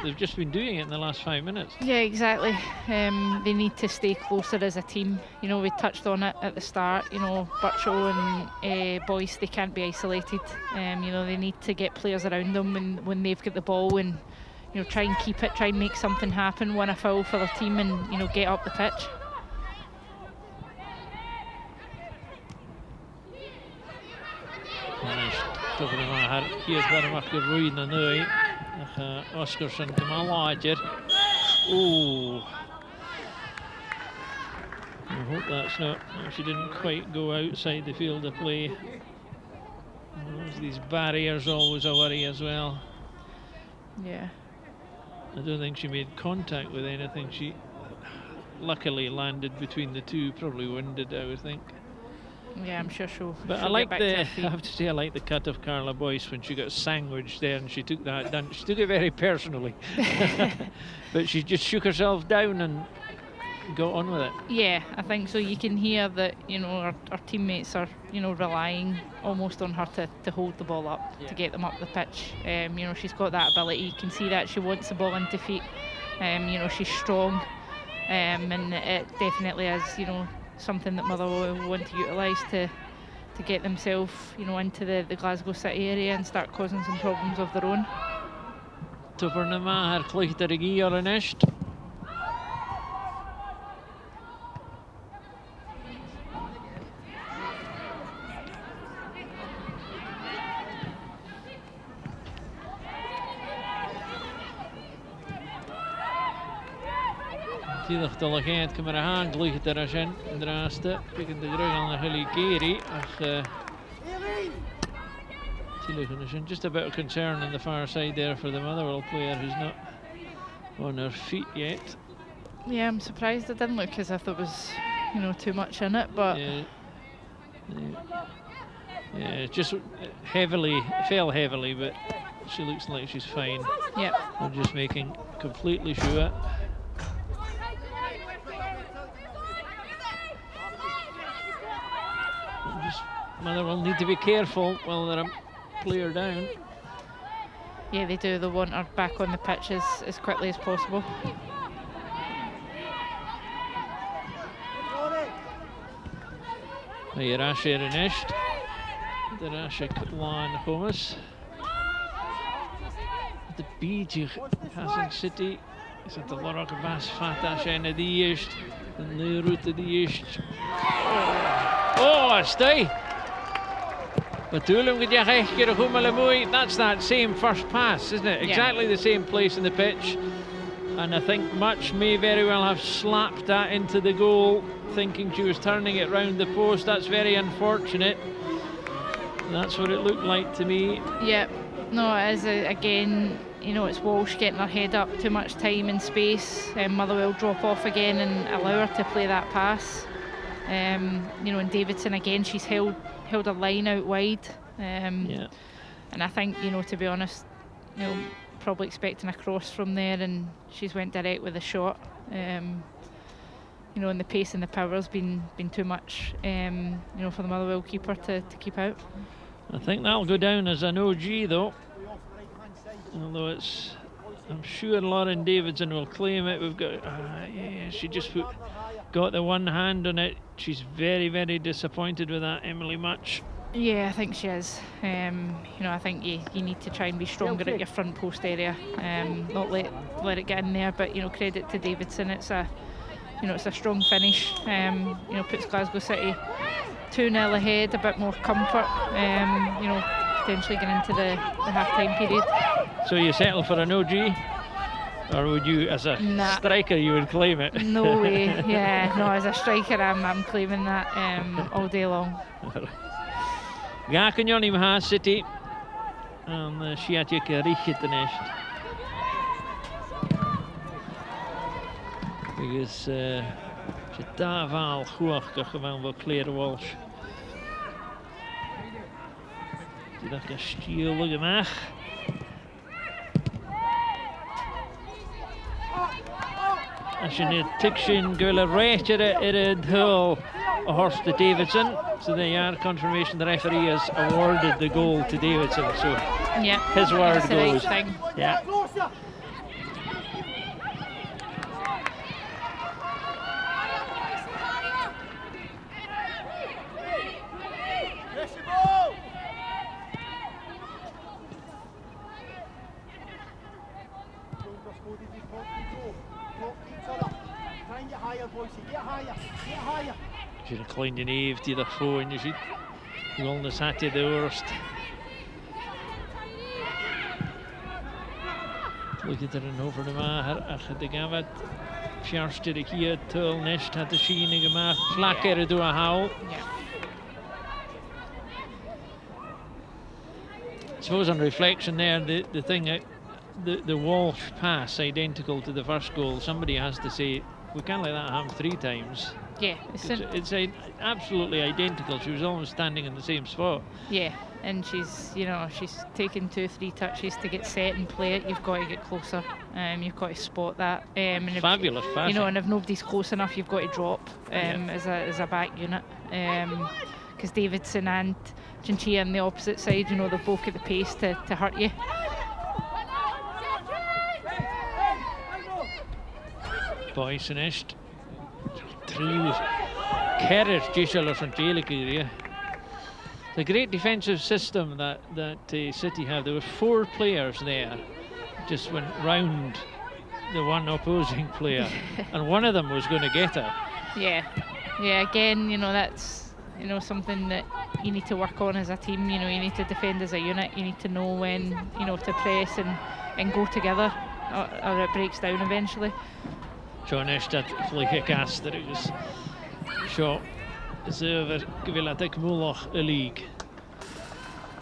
They've just been doing it in the last 5 minutes. Yeah, exactly. They need to stay closer as a team. You know, we touched on it at the start. You know, Birchall and Boyce, they can't be isolated. You know, they need to get players around them when they've got the ball, and, you know, try and keep it, try and make something happen, win a foul for their team, and, you know, get up the pitch. Hier is waar mag geroeid naar nu. Oscarson komt al later. Oh. I hope that's not. She didn't quite go outside the field of play. These barriers always a worry as well. Yeah. I don't think she made contact with anything. She luckily landed between the two. Probably winded, I would think. Yeah, I'm sure she'll. But I like I have to say, I like the cut of Carla Boyce when she got sandwiched there, and she took that down. She took it very personally, but she just shook herself down and got on with it. Yeah, I think so. You can hear that, you know, our teammates are, you know, relying almost on her to hold the ball up, to get them up the pitch. You know, she's got that ability. You can see that she wants the ball into feet. You know, she's strong, and it definitely is, you know, something that Motherwell want to utilise to get themselves, you know, into the Glasgow City area and start causing some problems of their own. Tupernama har klichter i or nest. Tíadach do chéad go mar a há glúchad ar a sin an drásta, picking the grug na Hilly Geary, just a bit of concern on the far side there for the Motherwell player who's not on her feet yet. Yeah, I'm surprised it didn't look as if there was, too much in it, but yeah, just fell heavily, but she looks like she's fine. Yeah. I'm just making completely sure. Motherwell need to be careful while they're a player down. Yeah, they do. They want her back on the pitch as quickly as possible. Hier Asher in Est. De Asher Lan Homes. De Beach Hassan City. Is het de Lorok Bas Fata Shana die eerst. De route die eerst. Oh, stay. Bedoeling dat je echt keer mooi. That's that same first pass, isn't it? Exactly the same place in the pitch. And I think Much may very well have slapped that into the goal, thinking she was turning it round the post. That's very unfortunate. That's what it looked like to me. Yeah, no, it is again. It's Walsh getting her head up, too much time and space. Motherwell drop off again and allow her to play that pass. And Davidson again, she's held a line out wide. And I think, to be honest, probably expecting a cross from there, and she's went direct with a shot. And the pace and the power's been too much, for the Motherwell keeper to keep out. I think that'll go down as an OG though. Although I'm sure Lauren Davidson will claim it. We've got, she just got the one hand on it. She's very, very disappointed with that, Emily Much. Yeah, I think she is. I think you need to try and be stronger at your front post area. Not let it get in there. But credit to Davidson. It's a strong finish. Puts Glasgow City 2-0 ahead. A bit more comfort. Potentially getting into the half-time period. So you settle for an OG, or would you, as a striker, you would claim it? No way. Yeah, no, as a striker, I'm claiming that all day long. Gaken Johnny Maha City, and Shiatje Richt in Est. Because Daval Huach gewoon wel Claire Walsh. Die dacht je stiel gemaakt. Als je net tikshin gulle rechter het hul a horse to Davidson. So there are confirmation the referee has awarded the goal to Davidson. So his word goes. Right, yeah. Als je een kleine neef die dat voor en je ziet, gewoon zat je de worst. Look at er een over de mager, als je de gavat, fjärste de hier tul nest had de schiene gemaakt, vlakker door een hou. I suppose on reflection there, the thing, the Walsh pass identical to the first goal. Somebody has to say we can't let that happen 3 times. Yeah, it's absolutely identical. She was almost standing in the same spot. Yeah, and she's taken 2-3 touches to get set and play it. You've got to get closer. You've got to spot that. And fabulous passing. And if nobody's close enough, you've got to drop as a back unit. Because Davidson and Chinchilla on the opposite side, they've both got the pace to hurt you. Boys in Est. Kerr Gisela Angelica area. The great defensive system that City have. There were 4 players there, just went round the one opposing player, and one of them was going to get her. Yeah. Again, that's something that you need to work on as a team. You need to defend as a unit. You need to know when to press and go together, or it breaks down eventually. John Eshtad flyke kaster agus seo is over Gvilata Mulach a league.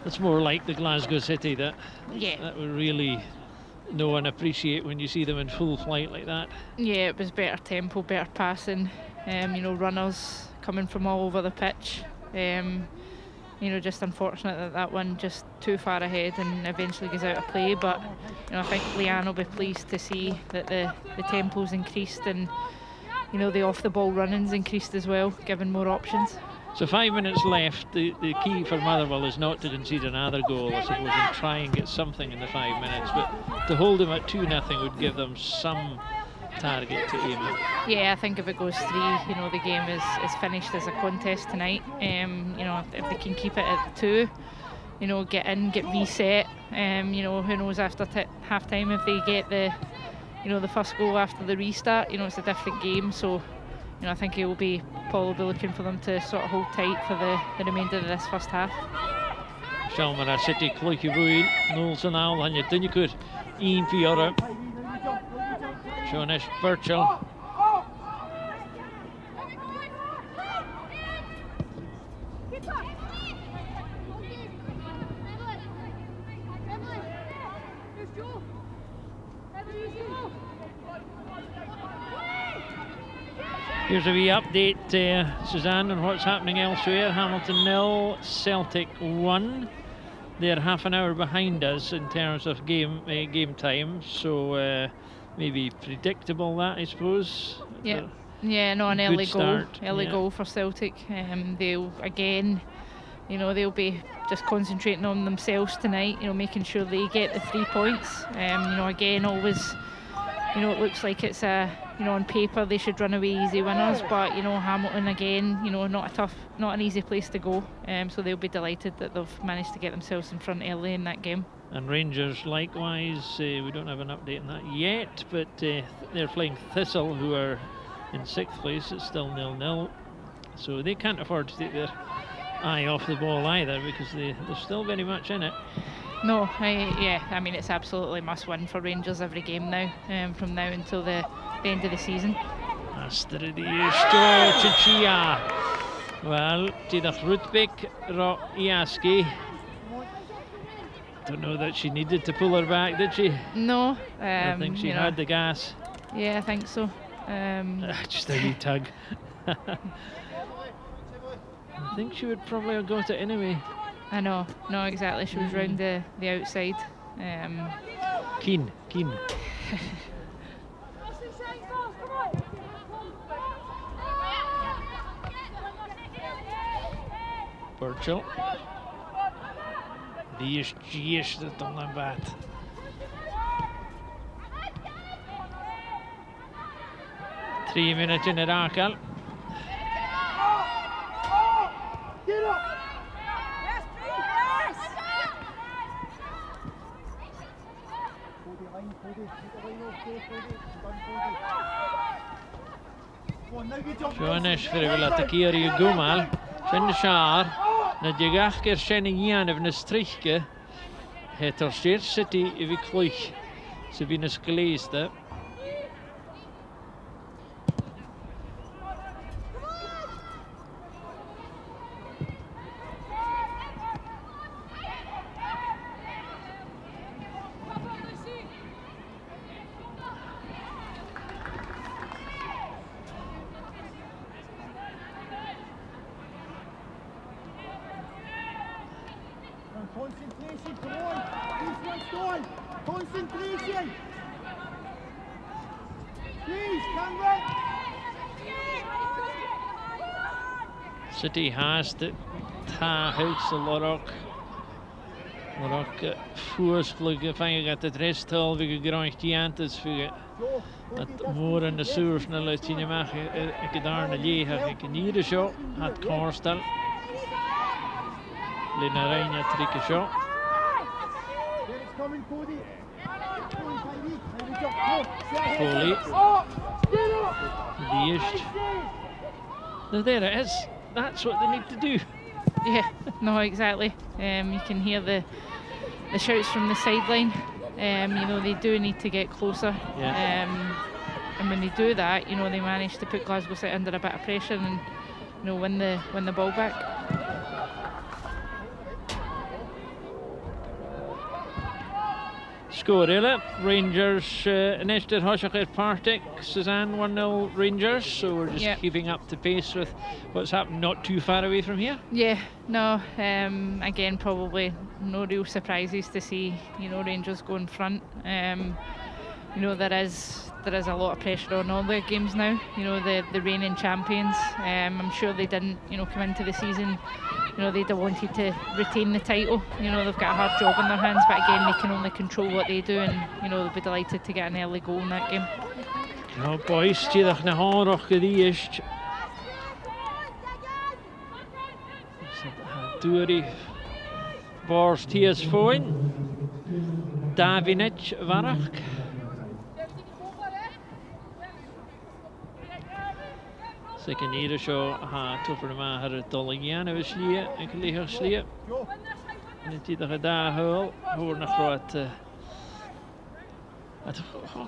It's more like the Glasgow City that we really know and appreciate when you see them in full flight like that. Yeah, it was better tempo, better passing, you know, runners coming from all over the pitch. You know, just unfortunate that that one just too far ahead and eventually goes out of play. But you know, I think Leanne will be pleased to see that the tempo's increased and you know the off-the-ball running's increased as well, giving more options. So 5 minutes left. The key for Motherwell is not to concede another goal, I suppose, and try and get something in the 5 minutes. But to hold them at 2-0 would give them some target to aim at. Yeah, I think if it goes 3, you know, the game is finished as a contest tonight. You know, if they can keep it at 2, you know, get in, get reset. You know, who knows after half time if they get the, you know, the first goal after the restart. You know, it's a different game, so you know, I think Paul will be looking for them to sort of hold tight for the remainder of this first half. Shalmara City Cloiky Bwyd, Knowles and Al, and you didn't could Ian Fiora. Jonas Birchall. Here's a wee update, Suzanne, on what's happening elsewhere. Hamilton 0, Celtic 1. They're half an hour behind us in terms of game time, so maybe predictable that, I suppose. Yeah, no, an early goal, goal for Celtic. They'll again, you know, they'll be just concentrating on themselves tonight. You know, making sure they get the 3 points. You know, again, always, you know, it looks like it's you know, on paper they should run away easy winners, but you know, Hamilton again, you know, not an easy place to go. So they'll be delighted that they've managed to get themselves in front early in that game. And Rangers likewise, we don't have an update on that yet, but they're playing Thistle, who are in 6th place. It's still 0-0, so they can't afford to take their eye off the ball either, because they're still very much in it. No, I mean, it's absolutely must win for Rangers every game now, from now until the end of the season. Well, Tidach Rutbeck, Ro Iaski. Don't know that she needed to pull her back, did she? No. I think she had the gas. Yeah, I think so. Just a wee tug. I think she would probably have got it anyway. I know, no, exactly. She was round the outside. Keen. Birchall. Die is het dan aan baat. Three minutes in het aanval. Jonas fyrir vel að gera í Gumal. Sen Shar, na djegachker sen igen av Nestrichke. Heter City i Vikloich. Så vi nesgliste. Concentration, come on! This one's gone! Concentration! Please, Cameron! City has the house a Lorok. Lorok voersvlugge van je gaat het resthal we gegrond giantes voor het moor en de soersnel uit je mag ik daar naar je ik in ieder show had Korstal. Lena Reina trikke show. Foley. The ist. There it is. That's what they need to do. Yeah, no, exactly. You can hear the shouts from the sideline. You know, they do need to get closer. Yeah. and when they do that, you know, they manage to put Glasgow City under a bit of pressure and, you know, win the ball back. Score ile Rangers Nester Hoshachir Partick Suzanne 1-0 Rangers, so we're just keeping up to pace with what's happened not too far away from here. Yeah, no, again probably no real surprises to see, you know, Rangers go in front. You know, there is a lot of pressure on all their games now, you know, the reigning champions. I'm sure they didn't, you know, come into the season, you know, they'd have wanted to retain the title. You know, they've got a hard job in their hands, but again, they can only control what they do, and, you know, they'll be delighted to get an early goal in that game. No, boys, tíadach na hárach go díist. Dúri bars tías fóin. Davinich varach. Second year show ha tougher ma har dolligian of slie en geleer slie. En dit er daar hul hoor nog wat het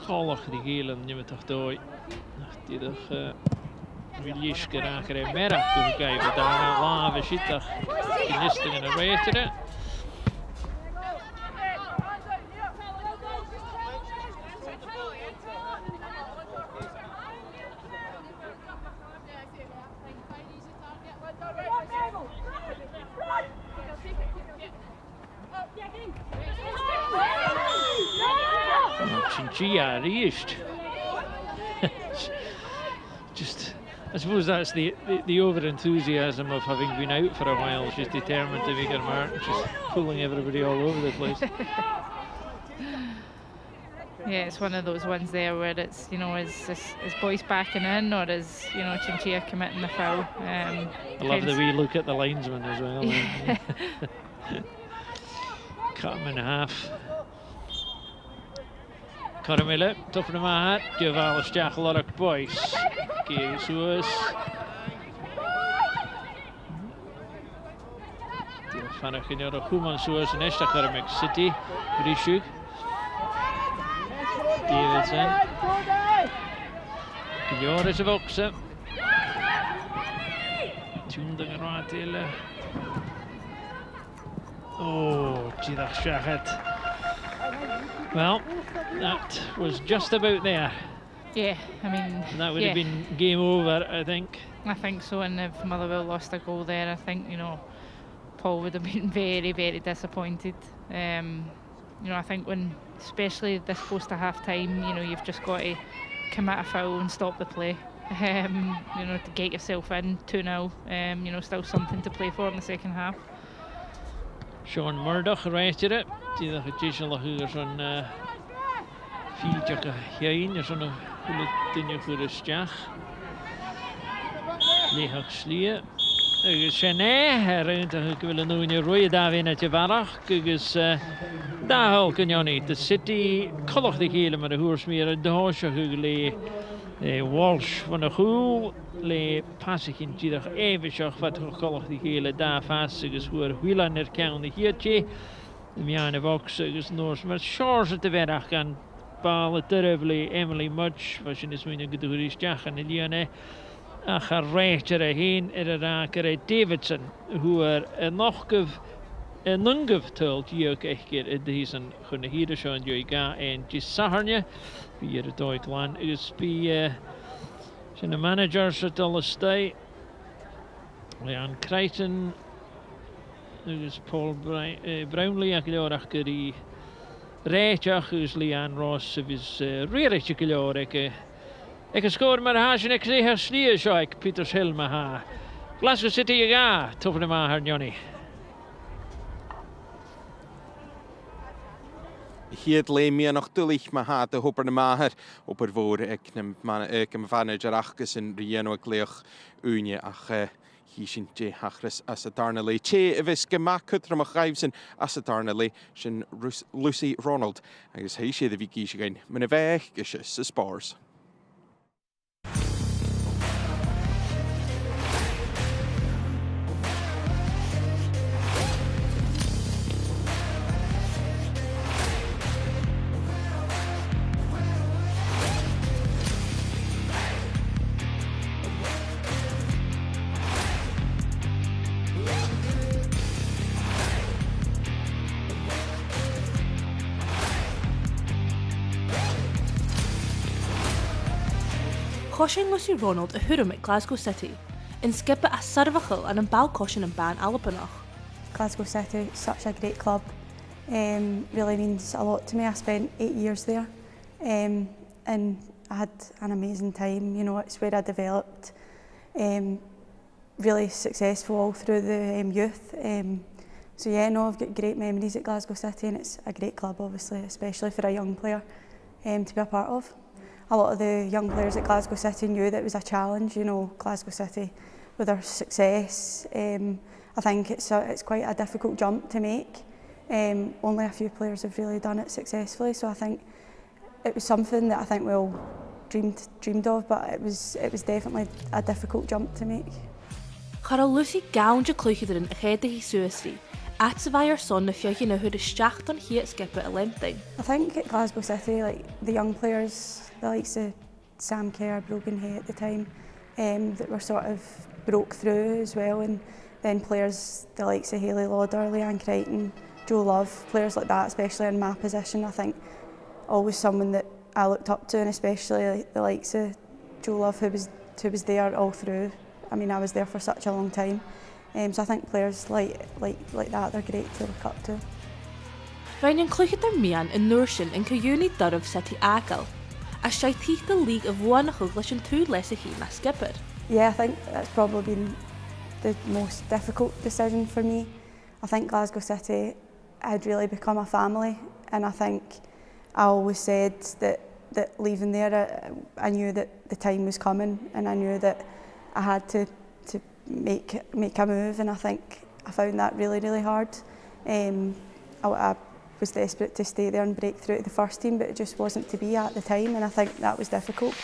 gallig die gelen niet meer toch dooi. Die er release geraken meer af te kijken daar lave shit toch. Die listing in de rechter. Gia reached. Just, I suppose that's the over enthusiasm of having been out for a while. She's determined to make her mark. She's pulling everybody all over the place. Yeah, it's one of those ones there where it's, you know, is Boyce backing in, or is, you know, Chinchilla committing the foul? I love the wee look at the linesman as well. Yeah. Cut him in half. Caramilla, top of the mat, give Alice Jack a lot of boys. Gaze was. The Fanach in your Human Suez and Esta Caramic City, Grishuk. Davidson. Joris of Oxa. Tunde Gratile. Oh, Gidach Shahat. Well, that was just about there. Yeah, I mean, that would have been game over, I think. I think so, and if Motherwell lost a goal there, I think, you know, Paul would have been very, very disappointed. You know, I think when, especially this close to half time, you know, you've just got to commit a foul and stop the play. You know, to get yourself in 2-0. You know, still something to play for in the second half. Sean Murdoch reisted it. Die dat het hier zo'n fietsje heen, zo'n hele ding voor de stag. Leeg slie. Chené, ruimte willen nu in je rode daar weer net je varach. Dus daar ook kun je niet. De City kollig de gele met de hoersmeer de hoosje gele. Walsh van de goal. Le passig in die dag even zag wat kollig de gele daar vast. Dus hoe Wieland er kan de hiertje. Miane Vox is Noors, maar Charles te werk gaan balen terwijl Emily Mudge was in de smine gedoerig jagen en die gaan rechter heen en raken Davidson hoe nog een nungev told je ook echt keer deze kunnen hier zo je gaan en je zaharne wie het Duitsland is bij zijn managers het alles stay Leon Creighton. Dus Paul Brownlee a gilorach gyda reitach ys Leanne Ross is reirich a gilorach ag a sgôr mar hasin ag leha slia sioig Peters Hill ma ha. Glasgow City a ga, tofn y ma har Johnny. Hiad le mi noch dulich ma ha de hopper na maher op voor ek nem manager achgus in rieno gleach unie ach Hishin J. Hachris Asatarnally, Che Eviska Makutra Machaivson Asatarnally, Shin Lucy Ronald. I guess he she the Vikish again. Minavech, Gishis, Spars. Caution Lucy Ronald a hwrwm at Glasgow City, in skipper a sarvachel and in bal caution and ban Albanach. Glasgow City, such a great club, really means a lot to me. I spent 8 years there and I had an amazing time. You know, it's where I developed, really successful all through the youth. So yeah, no, I've got great memories at Glasgow City, and it's a great club obviously, especially for a young player to be a part of. A lot of the young players at Glasgow City knew that it was a challenge. You know, Glasgow City, with their success, I think it's quite a difficult jump to make. Only a few players have really done it successfully, so I think it was something that I think we all dreamed of, but it was definitely a difficult jump to make. Chara Lucy gawn de clwychydrin a cheda hi suasri, at sa vai son na fiogin na hwyd ysdiacht on hi at skipper a lempting. I think at Glasgow City, like the young players, the likes of Sam Kerr, Brogan Hay at the time, that were sort of broke through as well, and then players the likes of Hayley Lauder, Leanne Crichton, Joe Love, players like that, especially in my position, I think always someone that I looked up to, and especially like the likes of Joe Love, who was there all through. I mean, I was there for such a long time, so I think players like that, they're great to look up to. Rhain yn clwychyd ar mian yn Núrsyn yn Cyuni Dyrf City Agal, a siaitich the league of one chwglas yn tŵ les a hi na skipper. Yeah, I think that's probably been the most difficult decision for me. I think Glasgow City had really become a family, and I think I always said that leaving there, I knew that the time was coming, and I knew that I had to make a move, and I think I found that really, really hard. I was desperate to stay there and break through to the first team, but it just wasn't to be at the time, and I think that was difficult.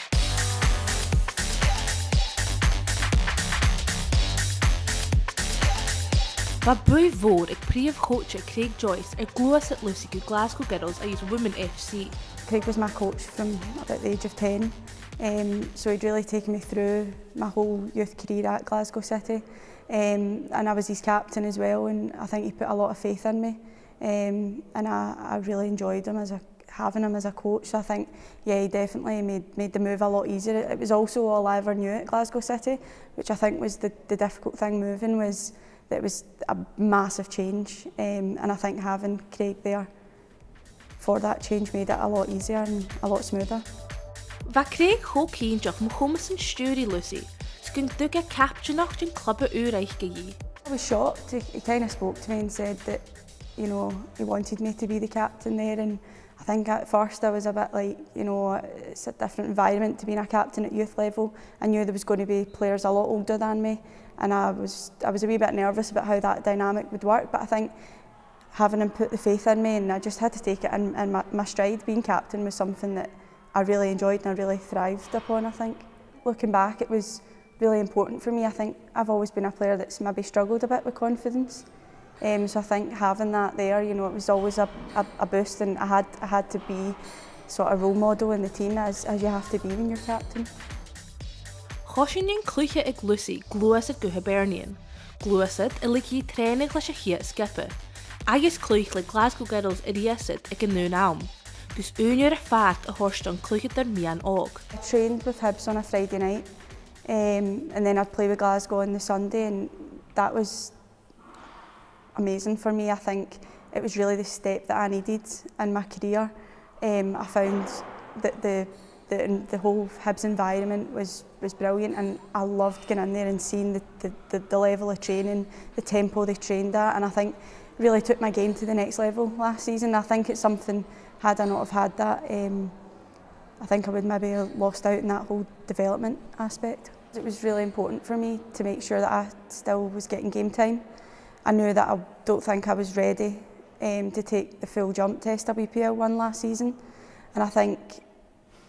Mae bwy fawr ag prif coach Craig Joyce ar glwys at Lucy gyda Glasgow Girls a his Women FC. Craig was my coach from about the age of 10, so he'd really taken me through my whole youth career at Glasgow City, and I was his captain as well, and I think he put a lot of faith in me, and I really enjoyed him having him as a coach. So I think, yeah, he definitely made the move a lot easier. It was also all I ever knew at Glasgow City, which I think was the difficult thing moving, was that it was a massive change, and I think having Craig there for that change made it a lot easier and a lot smoother. Va Craig ho keen joch Mohammed and Stury Lucy, skunk duga captain in club Ureich gi. I was shocked. He kind of spoke to me and said that, you know, he wanted me to be the captain there, and I think at first I was a bit like, you know, it's a different environment to being a captain at youth level. I knew there was going to be players a lot older than me, and I was a wee bit nervous about how that dynamic would work, but I think having him put the faith in me, and I just had to take it in my stride. Being captain was something that I really enjoyed and I really thrived upon, I think. Looking back, it was really important for me. I think I've always been a player that's maybe struggled a bit with confidence. So I think having that there, you know, it was always a boost, and I had to be sort of role model in the team as you have to be when you're captain. Chosyn yn clwycha ag Lucy glwysad go Hibernian. Glwysad y lygi trenig leis a hi at skipper. Agus clwych le Glasgow Girls idiosid ag yn nhw'n awm. Gus unir a fart a horst on clwychad ar mian og. I trained with Hibs on a Friday night, and then I'd play with Glasgow on the Sunday, and that was amazing for me. I think it was really the step that I needed in my career. I found that the whole Hibs environment was brilliant, and I loved getting in there and seeing the level of training, the tempo they trained at, and I think really took my game to the next level last season. I think it's something, had I not have had that, I think I would maybe have lost out in that whole development aspect. It was really important for me to make sure that I still was getting game time. I knew that I don't think I was ready to take the full jump to SWPL won last season, and I think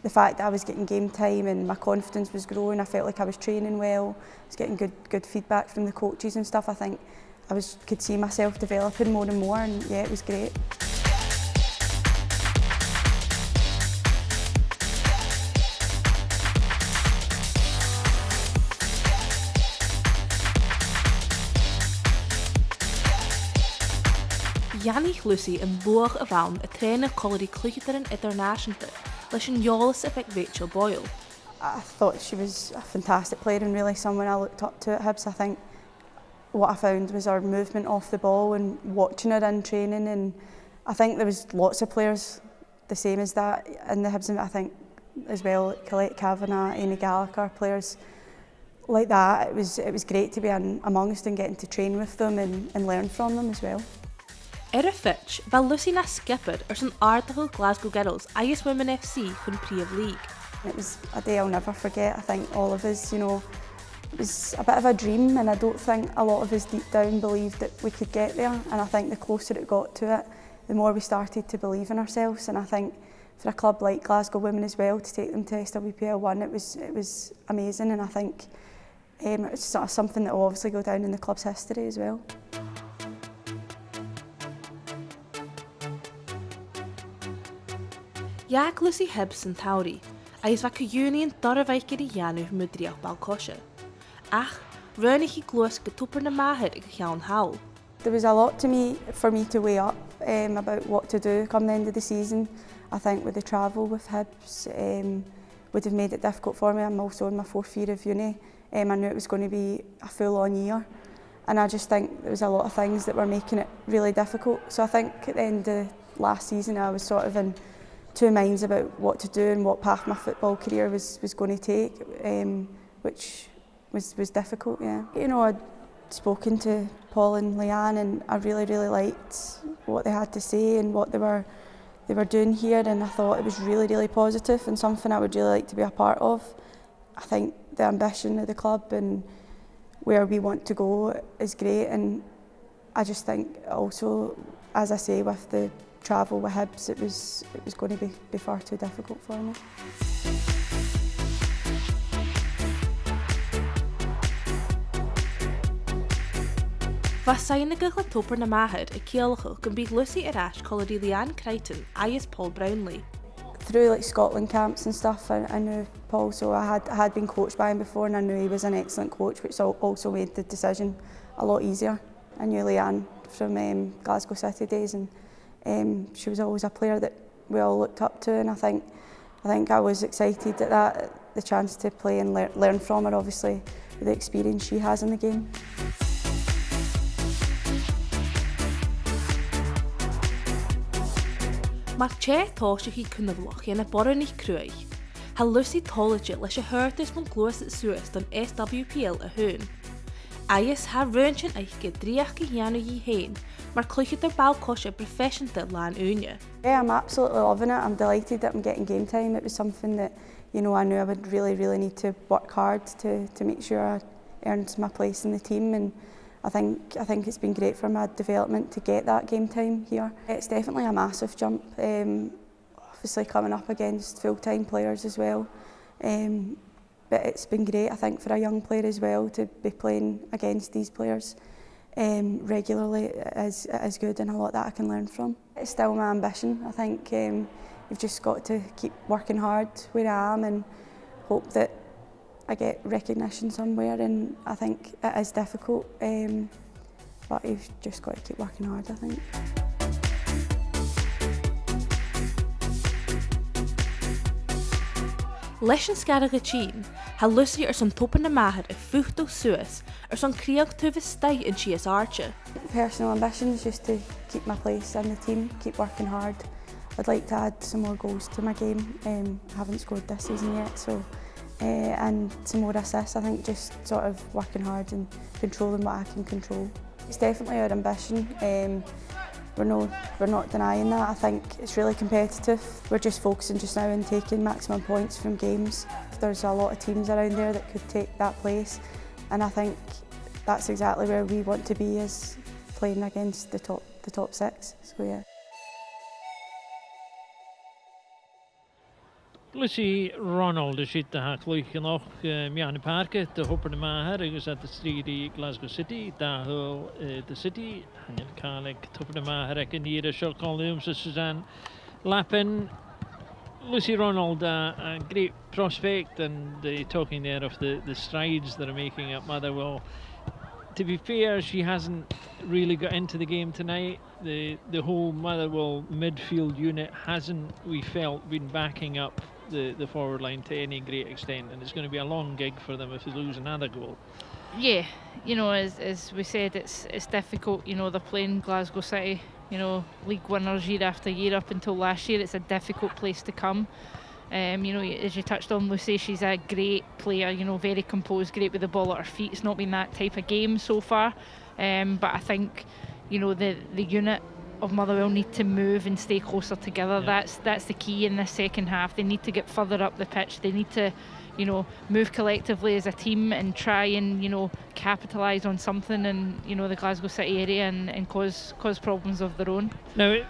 the fact that I was getting game time and my confidence was growing, I felt like I was training well, I was getting good feedback from the coaches and stuff. I think I could see myself developing more and more, and yeah, it was great. Janich Lucy yn bwch y fawn y tren y colori clwychyd yn international leis yn iolas effect Rachel Boyle. I thought she was a fantastic player and really someone I looked up to at Hibs. I think what I found was her movement off the ball and watching her in training, and I think there was lots of players the same as that in the Hibs, I think as well, like Colette Kavanagh, Amy Gallagher, players like that. It was great to be amongst and getting to train with them and learn from them as well. Ar y fitch, fel Lucy na skipper sy'n ardal Glasgow Girls agus Women FC chun Prif League. It was a day I'll never forget. I think all of us, you know, it was a bit of a dream, and I don't think a lot of us deep down believed that we could get there, and I think the closer it got to it, the more we started to believe in ourselves. And I think for a club like Glasgow Women as well, to take them to SWPL 1, it was amazing, and I think it's sort of something that will obviously go down in the club's history as well. Iag Lucy Hibs yn Tauri, agus fa cwunion dorfaicer I ianw mydriach balcosio. Ach, rhaid I chi glwys gytwpr na mahir ag llawn hawl. There was a lot for me to weigh up about what to do come the end of the season. I think with the travel with Hibs would have made it difficult for me. I'm also in my 4th year of uni. I knew it was going to be a full-on year, and I just think there was a lot of things that were making it really difficult. So I think at the end of last season I was sort of in two minds about what to do and what path my football career was going to take, which was difficult, yeah. You know, I'd spoken to Paul and Leanne, and I really liked what they had to say and what they were doing here, and I thought it was really positive and something I would really like to be a part of. I think the ambition of the club and where we want to go is great, and I just think also, as I say, with the travel with Hibs, it was going to be far too difficult for me. Fa sain y gychla topr na mahir y ciolchwch gan bydd Lucy ar ash colori Leanne Crichton agus Paul Brownlee. Through like Scotland camps and stuff, I knew Paul, so I had been coached by him before, and I knew he was an excellent coach, which also made the decision a lot easier. I knew Leanne from Glasgow City days, and she was always a player that we all looked up to, and I think I was excited at that, the chance to play and learn from her, obviously, with the experience she has in the game. Mae'r che tosio chi cynnafloch yn y bore ni crwych. Ha Lucy tolegit leis y hyrtus mewn glwys at Suez don SWPL y hwn. Agus ha rwynsyn eich gydriach gyhianw I hyn, mae'r clwychyd o'r bal cosio professional lan unia. Yeah, I'm absolutely loving it. I'm delighted that I'm getting game time. It was something that, you know, I knew I would really need to work hard to make sure I earned my place in the team, and I think it's been great for my development to get that game time here. It's definitely a massive jump, obviously coming up against full-time players as well. But it's been great, I think, for a young player as well to be playing against these players regularly is good, and a lot that I can learn from. It's still my ambition. I think you've just got to keep working hard where I am and hope that I get recognition somewhere, and I think it is difficult, but you've just got to keep working hard, I think. Leis yn sgarag y Chîn, ha Lucy sy'n topar na mahir y fwcht o Suez sy'n creog tyfys stau yn Chies Archer. Personal ambition is just to keep my place in the team, keep working hard. I'd like to add some more goals to my game. I haven't scored this season yet, so and some more assists. I think just sort of working hard and controlling what I can control. It's definitely our ambition. We're not denying that. I think it's really competitive. We're just focusing just now on taking maximum points from games. There's a lot of teams around there that could take that place, and I think that's exactly where we want to be, is playing against the top 6. So yeah. Lucy Ronald is het haakluik nog Miane Parke de hopper de maher is at the street Glasgow City daar the city en je kan ik topper de maher ik in hier short columns Suzanne Lappin. Lucy Ronald a great prospect, and talking there of the strides that are making at Motherwell. To be fair, she hasn't really got into the game tonight. The whole Motherwell midfield unit hasn't, we felt, been backing up the forward line to any great extent, and it's going to be a long gig for them if they lose another goal. Yeah, you know, as we said, it's difficult. You know, they're playing Glasgow City, you know, league winners year after year up until last year. It's a difficult place to come. You know, as you touched on, Lucy, she's a great player, you know, very composed, great with the ball at her feet. It's not been that type of game so far, but I think, you know, the unit of Motherwell need to move and stay closer together. Yeah. That's the key in this second half. They need to get further up the pitch. They need to, you know, move collectively as a team and try and, you know, capitalise on something in, you know, the Glasgow City area and cause problems of their own. Now, it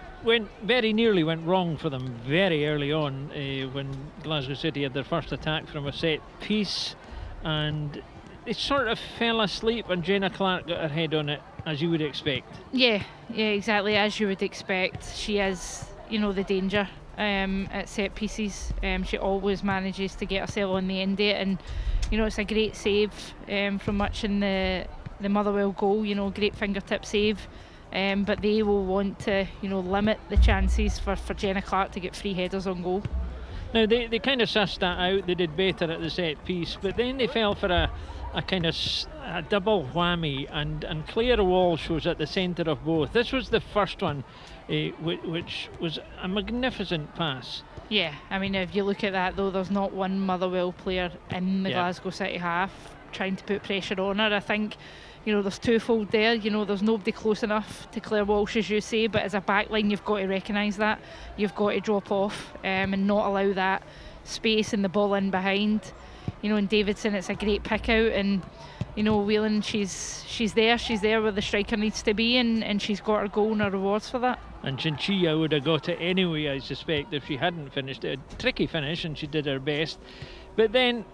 very nearly went wrong for them very early on when Glasgow City had their first attack from a set piece, and it sort of fell asleep, and Jenna Clark got her head on it, as you would expect. Yeah, exactly, as you would expect. She is, you know, the danger at set pieces. She always manages to get herself on the end of it, and, you know, it's a great save from much in the Motherwell goal, you know, great fingertip save. But they will want to, you know, limit the chances for Jenna Clark to get free headers on goal. Now, they kind of sussed that out. They did better at the set piece, but then they fell for a kind of a double whammy, and Claire Walsh was at the centre of both. This was the first one, which was a magnificent pass. Yeah, I mean, if you look at that, though, there's not one Motherwell player in the Glasgow City half trying to put pressure on her. I think, you know, there's twofold there. You know, there's nobody close enough to Claire Walsh, as you say, but as a backline, you've got to recognise that. You've got to drop off and not allow that space and the ball in behind. You know, in Davidson, it's a great pick out, and, you know, Whelan, she's there where the striker needs to be, and she's got her goal and her rewards for that. And Chinchilla would have got it anyway, I suspect, if she hadn't finished it. A tricky finish, and she did her best. But then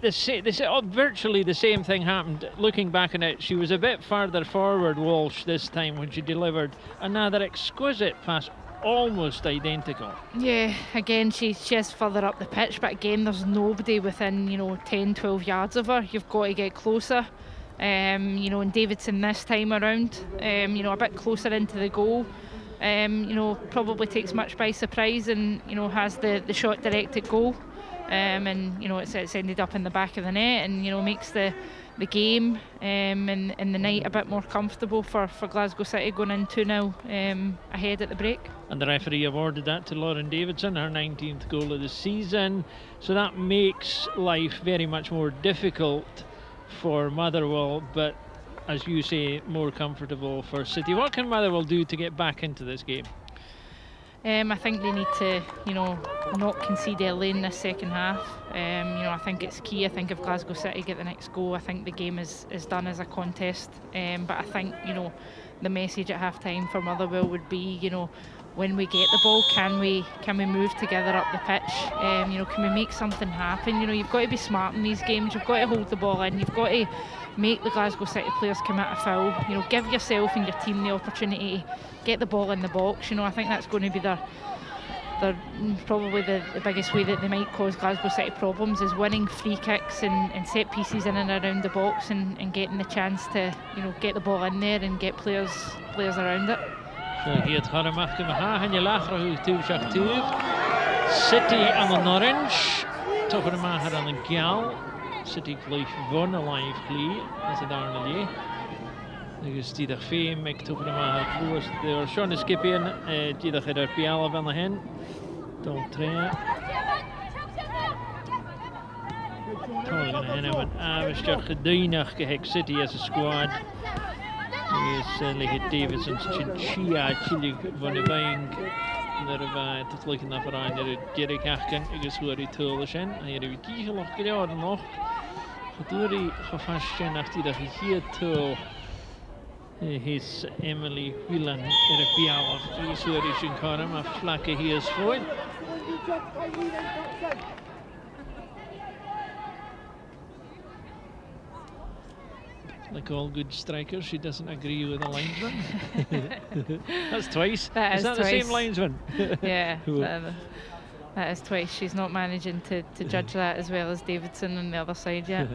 virtually the same thing happened. Looking back on it, she was a bit further forward, Walsh, this time when she delivered another exquisite pass, almost identical. Yeah, again, she is further up the pitch, but again, there's nobody within, you know, 10, 12 yards of her. You've got to get closer. You know, and Davidson this time around, you know, a bit closer into the goal. You know, probably takes much by surprise, and, you know, has the shot directed goal. And, you know, it's ended up in the back of the net, and, you know, makes the game and the night a bit more comfortable for Glasgow City, going in 2-0 ahead at the break. And the referee awarded that to Lauren Davidson, her 19th goal of the season. So that makes life very much more difficult for Motherwell, but, as you say, more comfortable for City. What can Motherwell do to get back into this game? I think they need to, you know, not concede early in this second half. You know, I think it's key. I think if Glasgow City get the next goal, I think the game is done as a contest. But I think, you know, the message at half time for Motherwell would be, you know, when we get the ball, can we move together up the pitch? You know, can we make something happen? You know, you've got to be smart in these games. You've got to hold the ball in. You've got to make the Glasgow City players commit a foul. You know, give yourself and your team the opportunity to get the ball in the box. You know, I think that's going to be their probably the biggest way that they might cause Glasgow City problems, is winning free kicks and set pieces in and around the box, and getting the chance to, you know, get the ball in there and get players around it. So hier het gaan we en je lachen hoe City aan de orange, toch een mager aan de gal. City gleich won alive glee, as it are in the Dus die dag fame, ik toch een mager close. There Sean is skipping, die dag het SWPL van de hen. Don't train. Toch een hen, maar we staan gedeinig gehek City as a squad. Is liggen Davidson's Chinchilla chillig van de bank. Daar het liggen naar vooraan de Jerry Haken. Ik is hoe die tullen zijn. En hier hebben we die geloof nog. Gedurende gevast zijn achter die hier tul. His Emily Whelan SWPL is hoe die zijn karren, maar vlakke hier is voor. Like all good strikers, she doesn't agree with the linesman. That's twice. Is that twice. The same linesman? Yeah, that is twice. She's not managing to judge that as well as Davidson on the other side yet.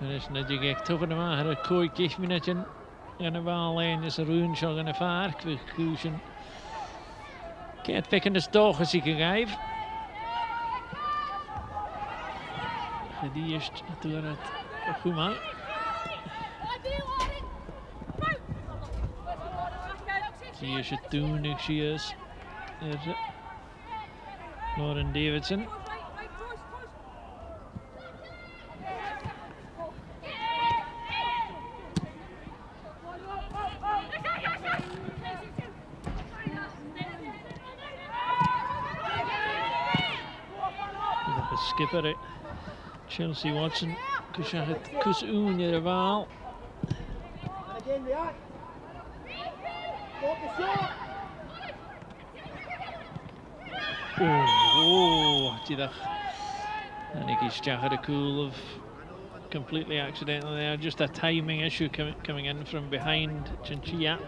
Is na dig ag tufan yma ar y 20 munud yn y fal ein ys y rhywun siog yn y ffarc fy cwysyn Get pick yn ysdoch ys I gygaif Chydi ysd y dwyr at y chwma Si ys y dŵn ag si ys Lauren Davidson skipper it. Chelsea Watson kus oen er wel. Again, react. Focus shot. Oh, I think he's had a cool of completely accidental there. Just a timing issue coming in from behind Chinchilla.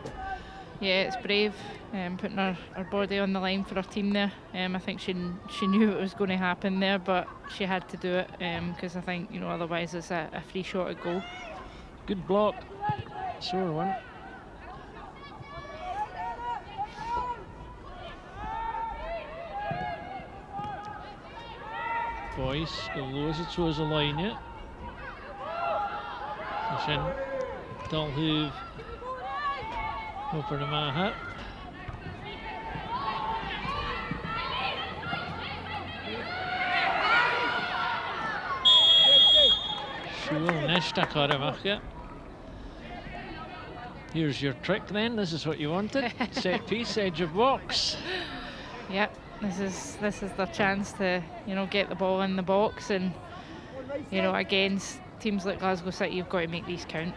Yeah, it's brave, putting her body on the line for her team there. I think she knew it was going to happen there, but she had to do it because I think, you know, otherwise it's a free shot at goal. Good block, sore one. Boys, Lewis het zo zijn lijnje. Zijn Dalhoeve over de Maha. Sure, Nesta Karamachka. Here's your trick then. This is what you wanted. Set piece, edge of box. Yep. This is their chance to, you know, get the ball in the box, and, you know, against teams like Glasgow City, you've got to make these count.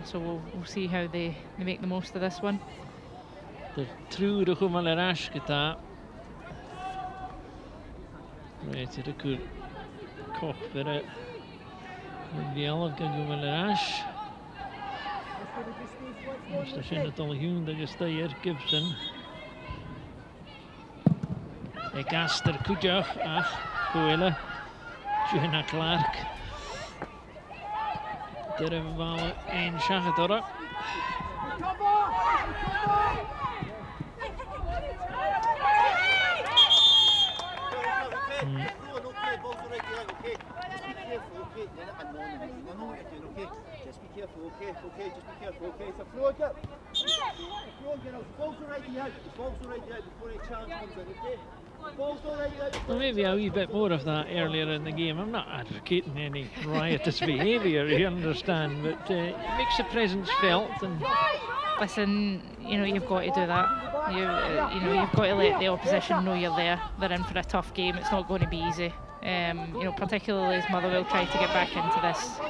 So we'll see how they make the most of this one. The true de Gumalerash geta. Right, det är kul. Koch för det. The Olive Gumalerash. Måste känna att alla hund där just där Gibson. Gaster Kujach, Coela, Johanna Clark. Der hebben we al een Shahadora. Just be careful, okay, just be careful, okay. So throw it up. Throw it up. Ball's already out. The ball's already out before a chance comes in, okay? Well, maybe a wee bit more of that earlier in the game. I'm not advocating any riotous behaviour, you understand, but it makes the presence felt. And listen, you know, you've got to do that. You know, you've got to let the opposition know you're there. They're in for a tough game. It's not going to be easy. You know, particularly as Motherwell try to get back into this.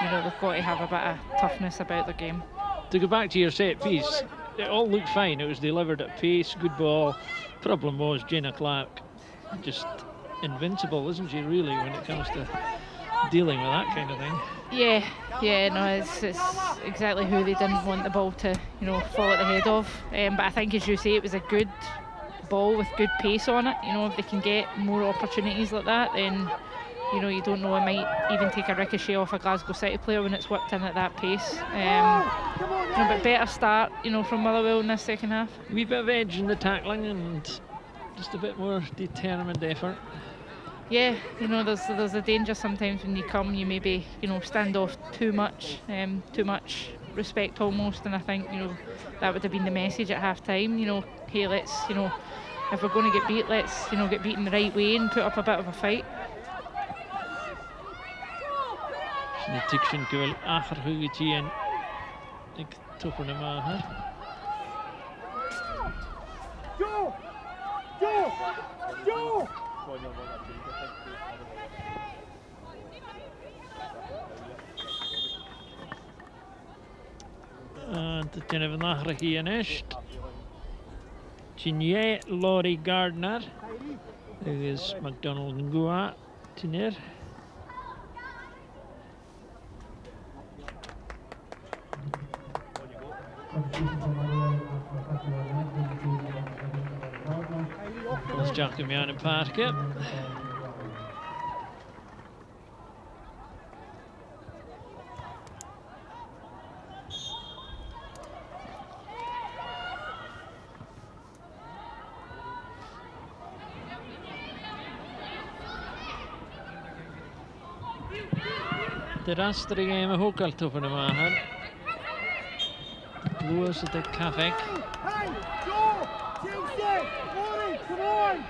You know, they've got to have a bit of toughness about their game. To go back to your set piece, it all looked fine. It was delivered at pace, good ball. Problem was Jenna Clark, just invincible, isn't she, really, when it comes to dealing with that kind of thing? Yeah, no, it's exactly who they didn't want the ball to, you know, fall at the head of. But I think, as you say, it was a good ball with good pace on it. You know, if they can get more opportunities like that, then, you know, you don't know, it might even take a ricochet off a Glasgow City player when it's whipped in at that pace. You know, but better start, you know, from Motherwell in this second half. A wee bit of edge in the tackling and just a bit more determined effort. Yeah, you know, there's a danger sometimes when you come, you maybe, you know, stand off too much respect almost, and I think, you know, that would have been the message at half time. You know, hey, let's, you know, if we're going to get beat, let's, you know, get beaten the right way and put up a bit of a fight. Netiction wel achter Hugetje en ik toppen hem aan. Joe! En het zijn we nachrig hier est. Chinye Laurie Gardner. Dit is McDonald Ngua Tiner. Dat is Jack hem aan een paardje. The rest of the game a hokalt over the mahar. Blues at the Kafek. Hey, Joe! Chelsea! Laurie, come on!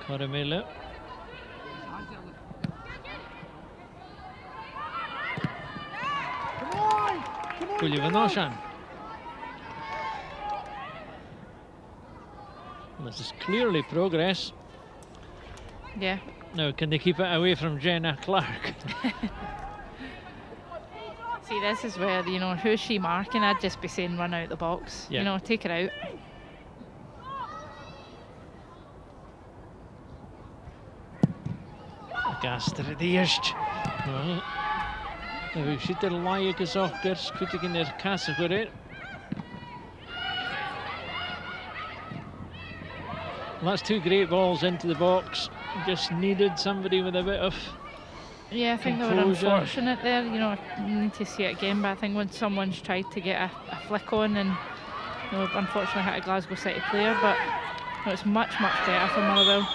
Caramelo. Come on! Kuljivanoshan. This is clearly progress. Yeah. Now, can they keep it away from Jenna Clark? See, this is where, you know, who's she marking? I'd just be saying run out the box. Yeah. You know, take her out. Gaster the eerst. Well, we zitten er laaie zochters, goed ik in de kassen voor it. That's two great balls into the box. Just needed somebody with a bit of. Yeah, I think they were composure. unfortunate there. You know, I need to see it again, but I think when someone's tried to get a flick on, and you know, unfortunately hit a Glasgow City player, but you know, it's much better for Motherwell.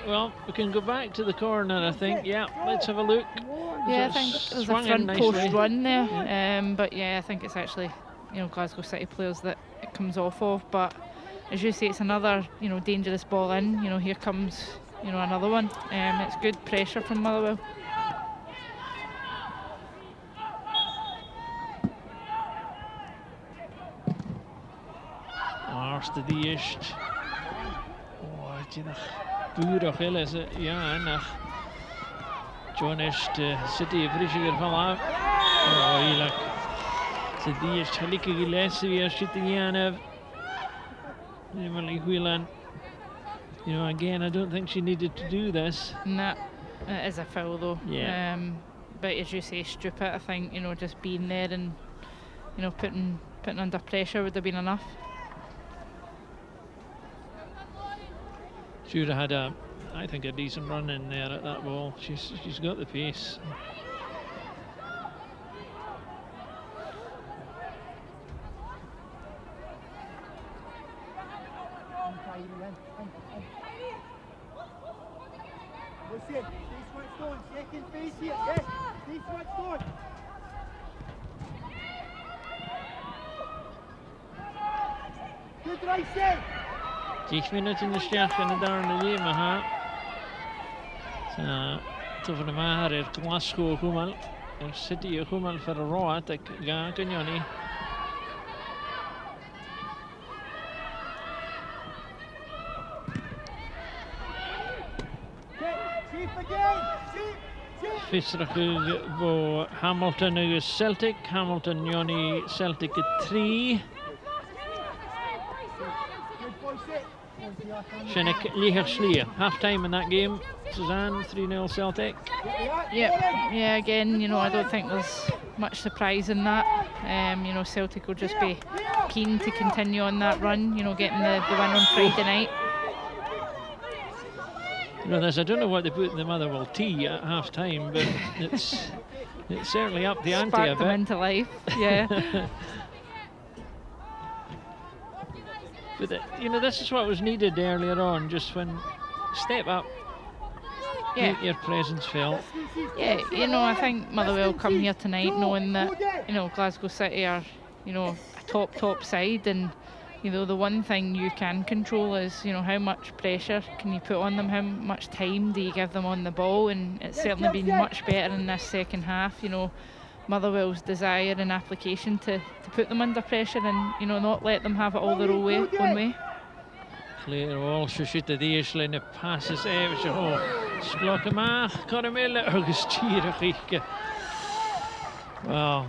Well, we can go back to the corner, I think. Yeah, let's have a look. Yeah, I think there's a Swung in front post nicely. run there, but yeah, I think it's actually, you know, Glasgow City players that it comes off of. But as you say, it's another, you know, dangerous ball in. You know, here comes, you know, another one. It's good pressure from Motherwell. Arste die eerst. Oh, het is nog buurig heel is het. Ja, en nog. John is de City Vrisiger van af. Oh, heerlijk. Ze die eerst gelukkige lessen weer zitten aan hebben. You know, again, I don't think she needed to do this. Nah, it is a foul though. Yeah. But as you say, strip it. I think, you know, just being there and, you know, putting under pressure would have been enough. Should have had I think, a decent run in there at that ball. She's got the pace. Listen, stay switched on, second face here, yes, stay switched on. Good right set. 10 minuten de sterk en de darne lema ha. Så tof de maar er Glasgow gumal. Er City gumal för roat ik ga kan Johnny. Chief again, chief. Fisrach bo Hamilton is Celtic. Hamilton Johnny Celtic 3. Good boy set. Shinnick Leherslee. Half time in that game. Suzanne 3-0 Celtic. Yeah, again, you know, I don't think there's much surprise in that. You know, Celtic will just be keen to continue on that run, you know, getting the win on Friday night. You know, I don't know what they put in the Motherwell tea at half time, but it's certainly up the ante a Spark them bit. into life, yeah. But you know, this is what was needed earlier on, just when step up, Yeah. make your presence felt. Yeah, you know, I think Motherwell come here tonight knowing that, you know, Glasgow City are, you know, a top side, and, you know, the one thing you can control is, you know, how much pressure can you put on them, how much time do you give them on the ball, and it's certainly been much better in this second half. You know, Motherwell's desire and application to put them under pressure and, you know, not let them have it all their own way. Clear Walsh zitten die eerst in de passes eventjes hoog. Sklokken maar, Caramelle, Augustine. Well,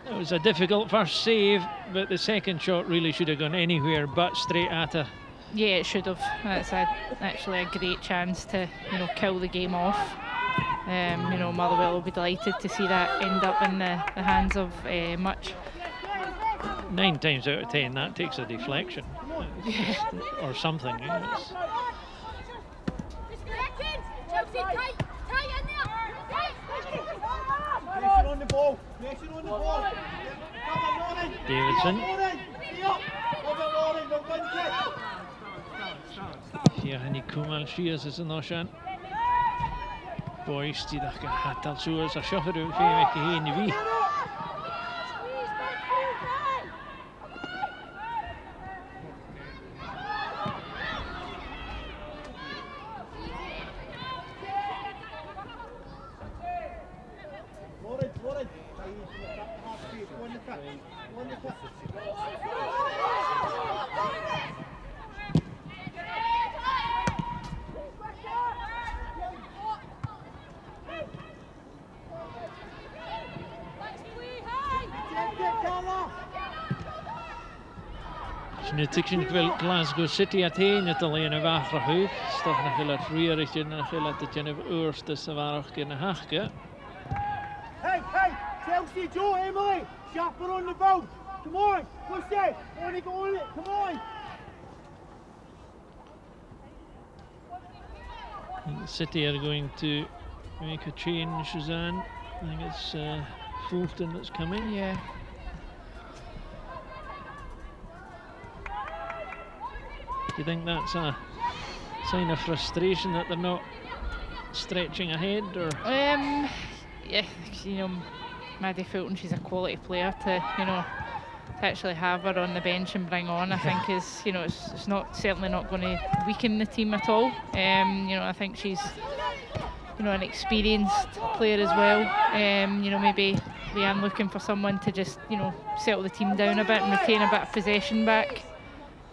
it was a difficult first save, but the second shot really should have gone anywhere but straight at her. Yeah, it should have. That's actually a great chance to, you know, kill the game off. You know, Motherwell will be delighted to see that end up in the hands of Much. 9 times out of 10, that takes a deflection or something. Yes. Pressure on the ball, pressure on the ball. Davidson. Hani Kumal Shias is an Oshan. Boys, die dachten, gaat al zo als een chauffeur veel meer heen wie. Nu tiksin wel Glasgow City at heen het alleen een wachter hoog. Stof nog heel het vrierig en nog heel het in de eerste zwaardig in de hakke. Hey, Chelsea, Joe, Emily, sharper on the ball. Come on, push it. Only go on it. Come on. I think City are going to make a change, Suzanne. I think it's Fulton that's coming. Yeah. Do you think that's a sign of frustration that they're not stretching ahead, or? Yeah, you know, Maddie Fulton, she's a quality player to, you know, to actually have her on the bench and bring on. I think is, you know, it's not certainly not going to weaken the team at all. You know, I think she's, you know, an experienced player as well. You know, maybe Leanne looking for someone to just, you know, settle the team down a bit and retain a bit of possession back.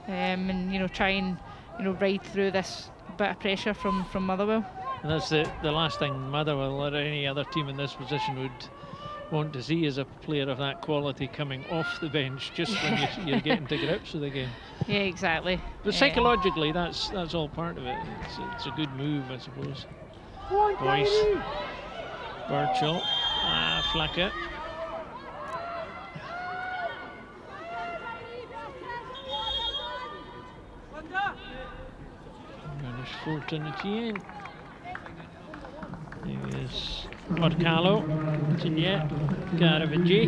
And you know, try and, you know, ride through this bit of pressure from Motherwell. And that's the last thing Motherwell or any other team in this position would want to see, is a player of that quality coming off the bench just when you're getting to grips with the game. Yeah, exactly. But psychologically, that's all part of it. It's a good move, I suppose. Boyce, Birchall, Flacker. There's Fulton again. There's Morcallo, Jeanette, Caravaggi,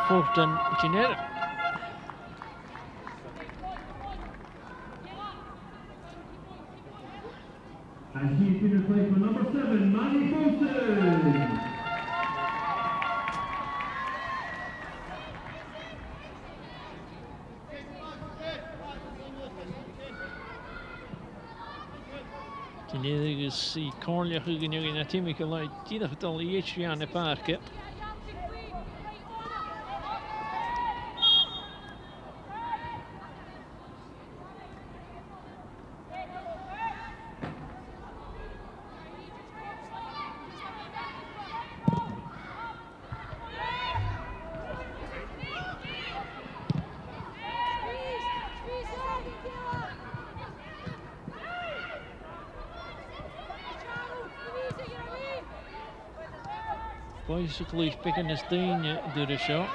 Fulton, Jeanette. And he's been replaced for number 7, Manny Fulton. Tenerius I Corlia huggen in a teamike like Tidagetal Ietri aan de parken. Basically picking his thing do the shot.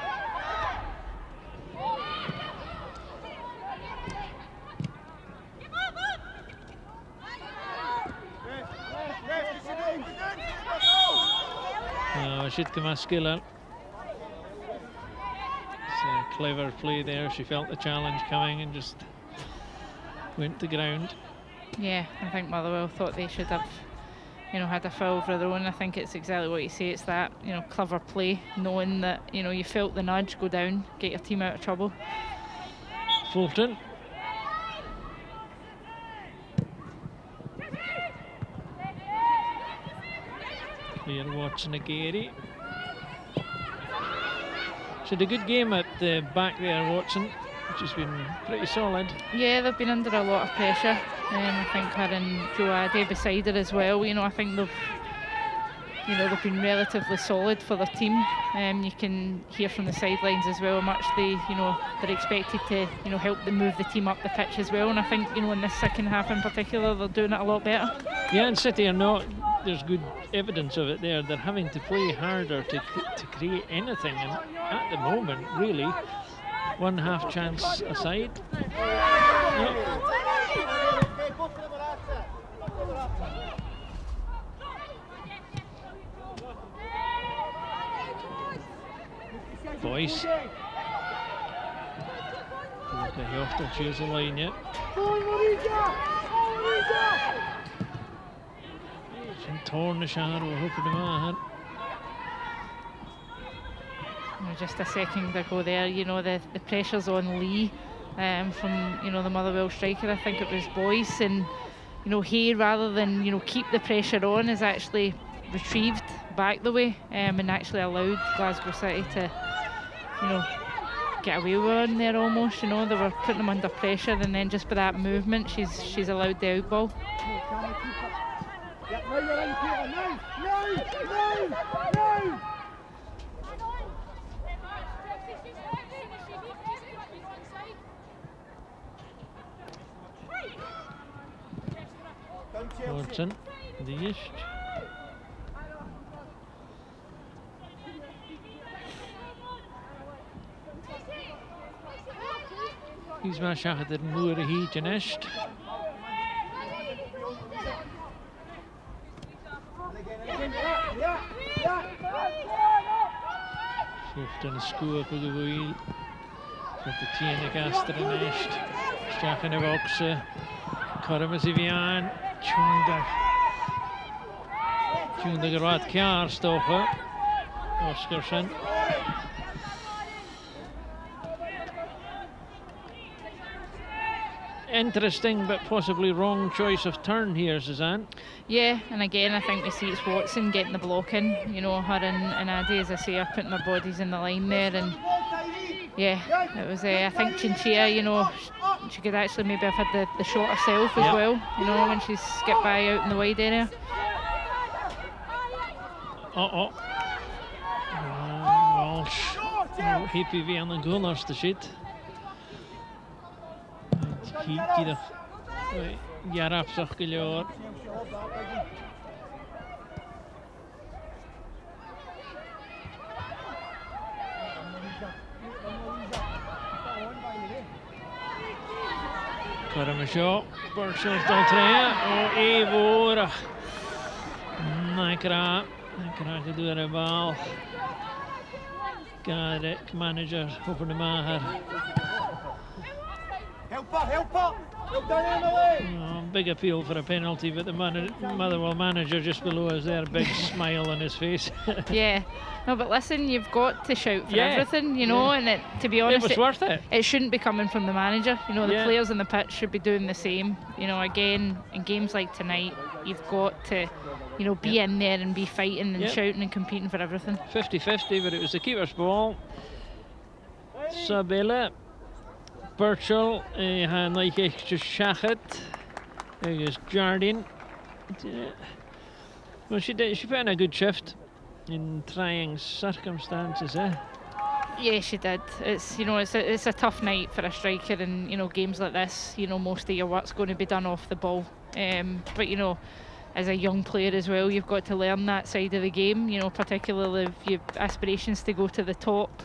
Should come a skill out. It's a clever play there. She felt the challenge coming and just went to ground. Yeah, I think Motherwell thought they should have, you know, had a foul for their own. I think it's exactly what you say. It's that, you know, clever play, knowing that, you know, you felt the nudge, go down, get your team out of trouble. Fulton. Clear watching Gary. She had a good game at the back there, Watson, which has been pretty solid. Yeah, they've been under a lot of pressure. I think her and Joade beside her as well. You know, I think they've been relatively solid for their team. You can hear from the sidelines as well how much they're expected to, you know, help them move the team up the pitch as well. And I think, you know, in this second half in particular, they're doing it a lot better. Yeah, and City are not. There's good evidence of it there. They're having to play harder to create anything, and at the moment, really, one half chance aside. Yeah. Boyce. Okay, he often choose a line yet. Torn the shadow, hoping to man. Just a second ago there, you know, the pressure's on Lee from, you know, the Motherwell striker. I think it was Boyce, and, you know, Hay, rather than, you know, keep the pressure on, is actually retrieved back the way and actually allowed Glasgow City to, you know, get away with one there almost. You know, they were putting them under pressure, and then just by that movement, she's allowed the out ball. Watson, the East. He's my shot at Moore Heat and Est. Shift and score for the wheel. Met de tiende gaster en Est. Stach in de boxen. Kormas i vian. Tjunda gerad kjaar stochen. Oscarsen. Interesting but possibly wrong choice of turn here, Suzanne. Yeah, and again I think we see it's Watson getting the block in. You know, her and Addy, as I say, are putting their bodies in the line there, and yeah, it was I think Chinchilla, you know, she could actually maybe have had the shot herself as well, you know, when she's skipped by out in the wide area. Walsh. HPV aan de gunners te zit. Kiet Jarab zag geljoor. Karamisho, Birchall's d'entrée. Oh, Evora. Nakra te doen de bal. Got it, manager over the Maher. Help her! Well done, Emily! Big appeal for a penalty, but the Motherwell manager just below us there, big smile on his face. Yeah, no, but listen, you've got to shout for everything, you know, and to be honest, it was worth it. It shouldn't be coming from the manager. You know, the players on the pitch should be doing the same. You know, again, in games like tonight, you've got to, you know, be in there and be fighting and shouting and competing for everything. 50-50, but it was the keeper's ball. Sabella. Birchall, han like just Shachet, agus Jardine. Well, she put in a good shift in trying circumstances, eh? Yeah, she did. It's, you know, it's a tough night for a striker, and you know, games like this, you know, most of your work's going to be done off the ball. But you know, as a young player as well, you've got to learn that side of the game. You know, particularly if you've aspirations to go to the top.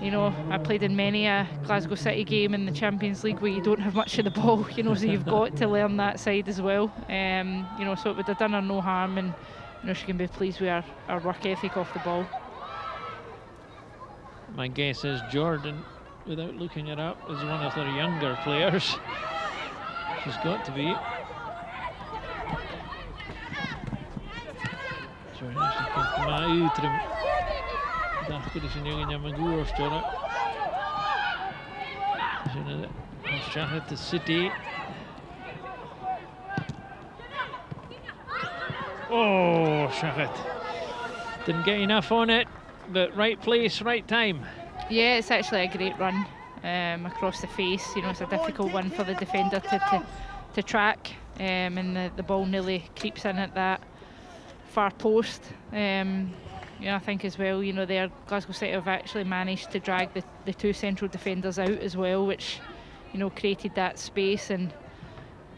You know, I played in many a Glasgow City game in the Champions League where you don't have much of the ball, you know, so you've got to learn that side as well. You know, so it would have done her no harm, and you know, she can be pleased with her work ethic off the ball. My guess is Jordan, without looking it up, is one of their younger players. She's got to be. Dacht is een jongen naar mijn goer sturen. Shot the City. Oh, Shachet. Didn't get enough on it, but right place, right time. Yeah, it's actually a great run across the face. You know, it's a difficult one for the defender to track, and the ball nearly creeps in at that far post. You know, I think as well, you know, there Glasgow City have actually managed to drag the two central defenders out as well, which, you know, created that space, and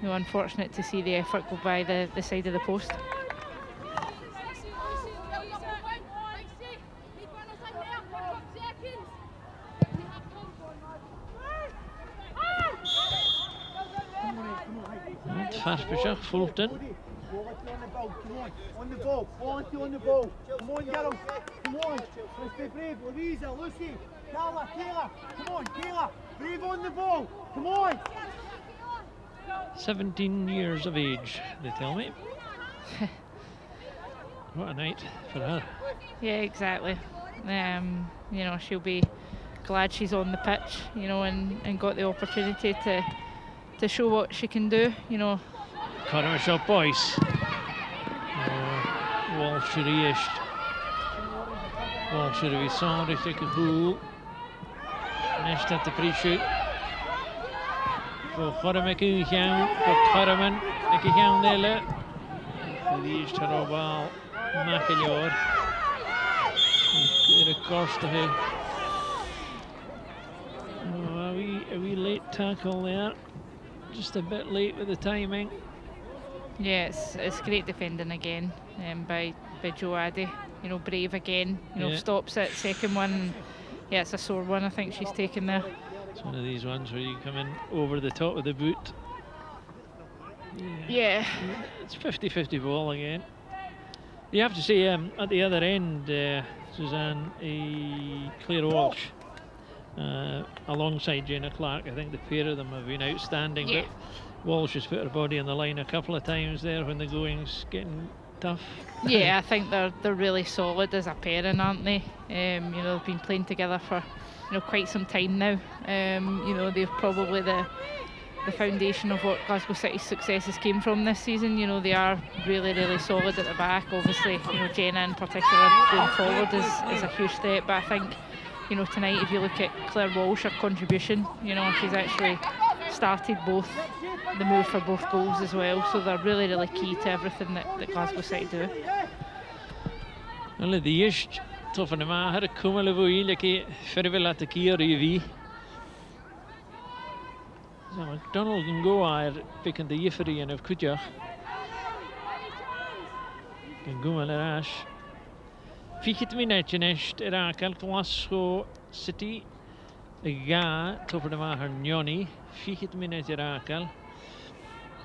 you know, unfortunate to see the effort go by the side of the post. Farsbysach, Fulton. On the ball, quality on the ball. Come on, girls, come on. Let's be brave. Louisa, Lucy, Kayla, come on, Kayla, brave on the ball, come on. 17 years of age, they tell me. What a night for her. Yeah, exactly. You know, she'll be glad she's on the pitch, you know, and got the opportunity to show what she can do, you know. Corma shot boys. Walsh reist. Walsh vi sorry take a goal. Next at the pre-shoot. For Corma ku gaan, for Corman, ek gaan dele. Die is er wel makkelijker. De kosten. A wee late tackle there. Just a bit late with the timing. Yeah, it's great defending again by Joe Addy. You know, brave again. You know, stops it. Second one, yeah, it's a sore one. I think she's taken there. It's one of these ones where you come in over the top of the boot. Yeah. It's 50-50 ball again. You have to say at the other end, Suzanne, Claire Walsh alongside Jenna Clark. I think the pair of them have been outstanding. Yeah. But Walsh has put her body on the line a couple of times there when the going's getting tough. Yeah, I think they're really solid as a pairing, aren't they? You know, they've been playing together for quite some time now. You know, they're probably the foundation of what Glasgow City's successes came from this season. You know, they are really, really solid at the back. Obviously, you know, Jenna in particular going forward is a huge step. But I think, you know, tonight if you look at Claire Walsh, her contribution, you know, she's actually started the move for both goals as well. So they're really, really key to everything that Glasgow City do. Well, the ist toffen de maher kommer le voi leke fervel at kier vi. So McDonald can go are picking the Yiffery and of Kutjach. Can go mal rash. 40 minuten ist Rakel Glasgow City. Ga toffen de maher Njoni. 40 minuten Rakel.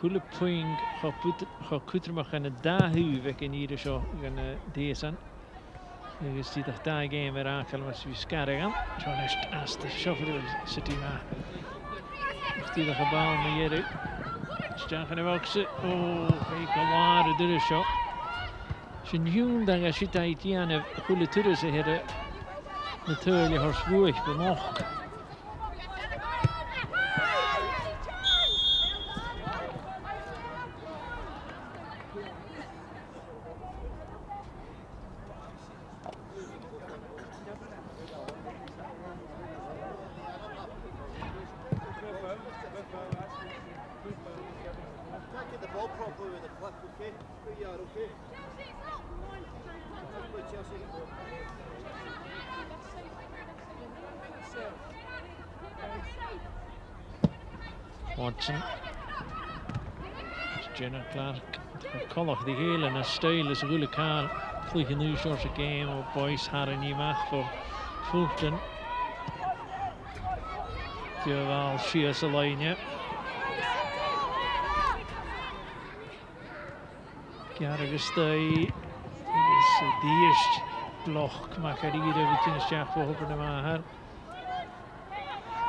Goede point gaat Kutermach en daar huwelijk in ieder geval gaan deze. Nu is die toch daar game weer Rakel met zijn scarren. John is als de chauffeur City maar. Die de gebouw met hier. Stijn de welke. Oh, kijk waar de deur shot. Zijn jong dan als je daar iets aan een goede toer ze hebben. Natuurlijk hartstikke bemocht. Watson. Jenna Clark. Collach die hele en stijl is really kaal. Vliegen nu zoals een game op boys haar en niet mag voor Fulton. Die wel schiers alleen ja. Jarige stij. Is die eerst blok maak er hier even in schach voor op de maar.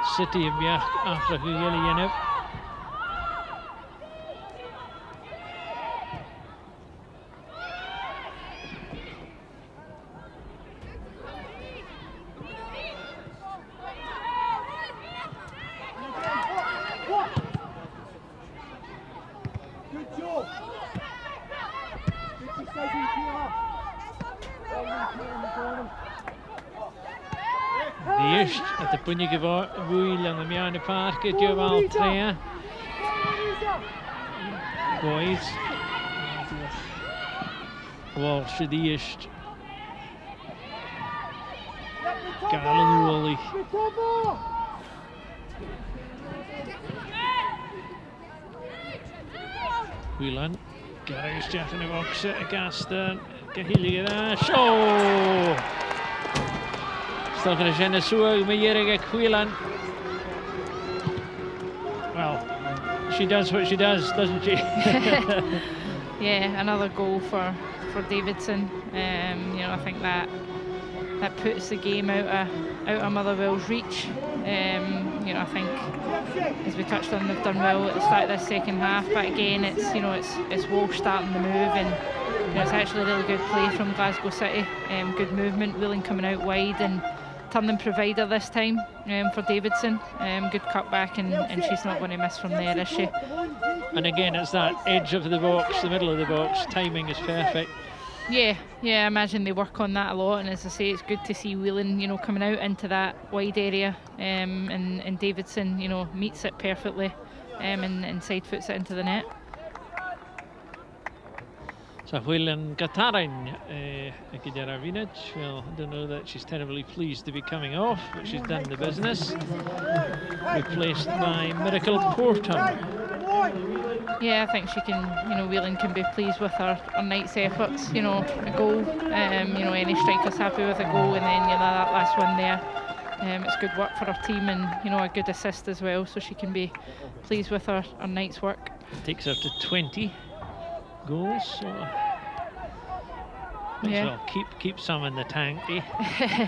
City en Bjach achter jullie en at de puntje woel aan de Miane Park, het je wel twee. Boys. Walsh die eerst. Galen Rolly. Whelan. Garage Jack in de box. Gasten. Kahiliga. Show. Still going to Genesua, Mayeriga Whelan. Well, she does what she does, doesn't she? Yeah, another goal for Davidson. You know, I think that puts the game out out of Motherwell's reach. You know, I think, as we touched on, they've done well at the start of this second half, but again, it's, you know, it's Walsh starting the move, and you know, it's actually really good play from Glasgow City. Good movement, Whelan coming out wide and turning provider this time for Davidson. Good cut back, and she's not going to miss from there, is she? And again, it's that edge of the box, the middle of the box. Timing is perfect. Yeah, I imagine they work on that a lot, and as I say, it's good to see Whelan, you know, coming out into that wide area, and Davidson, you know, meets it perfectly, and side foots it into the net. So Whelan Gatarin, Akidera Vinage, well, I don't know that she's terribly pleased to be coming off, but she's done the business. Replaced by Miracle Porter. Yeah, I think she can, you know, Whelan can be pleased with her night's efforts. You know, a goal, you know, any striker's happy with a goal, and then, you know, that last one there. It's good work for her team, and, you know, a good assist as well, so she can be pleased with her night's work. Takes her to 20 goals, so might as well keep some in the tank, eh?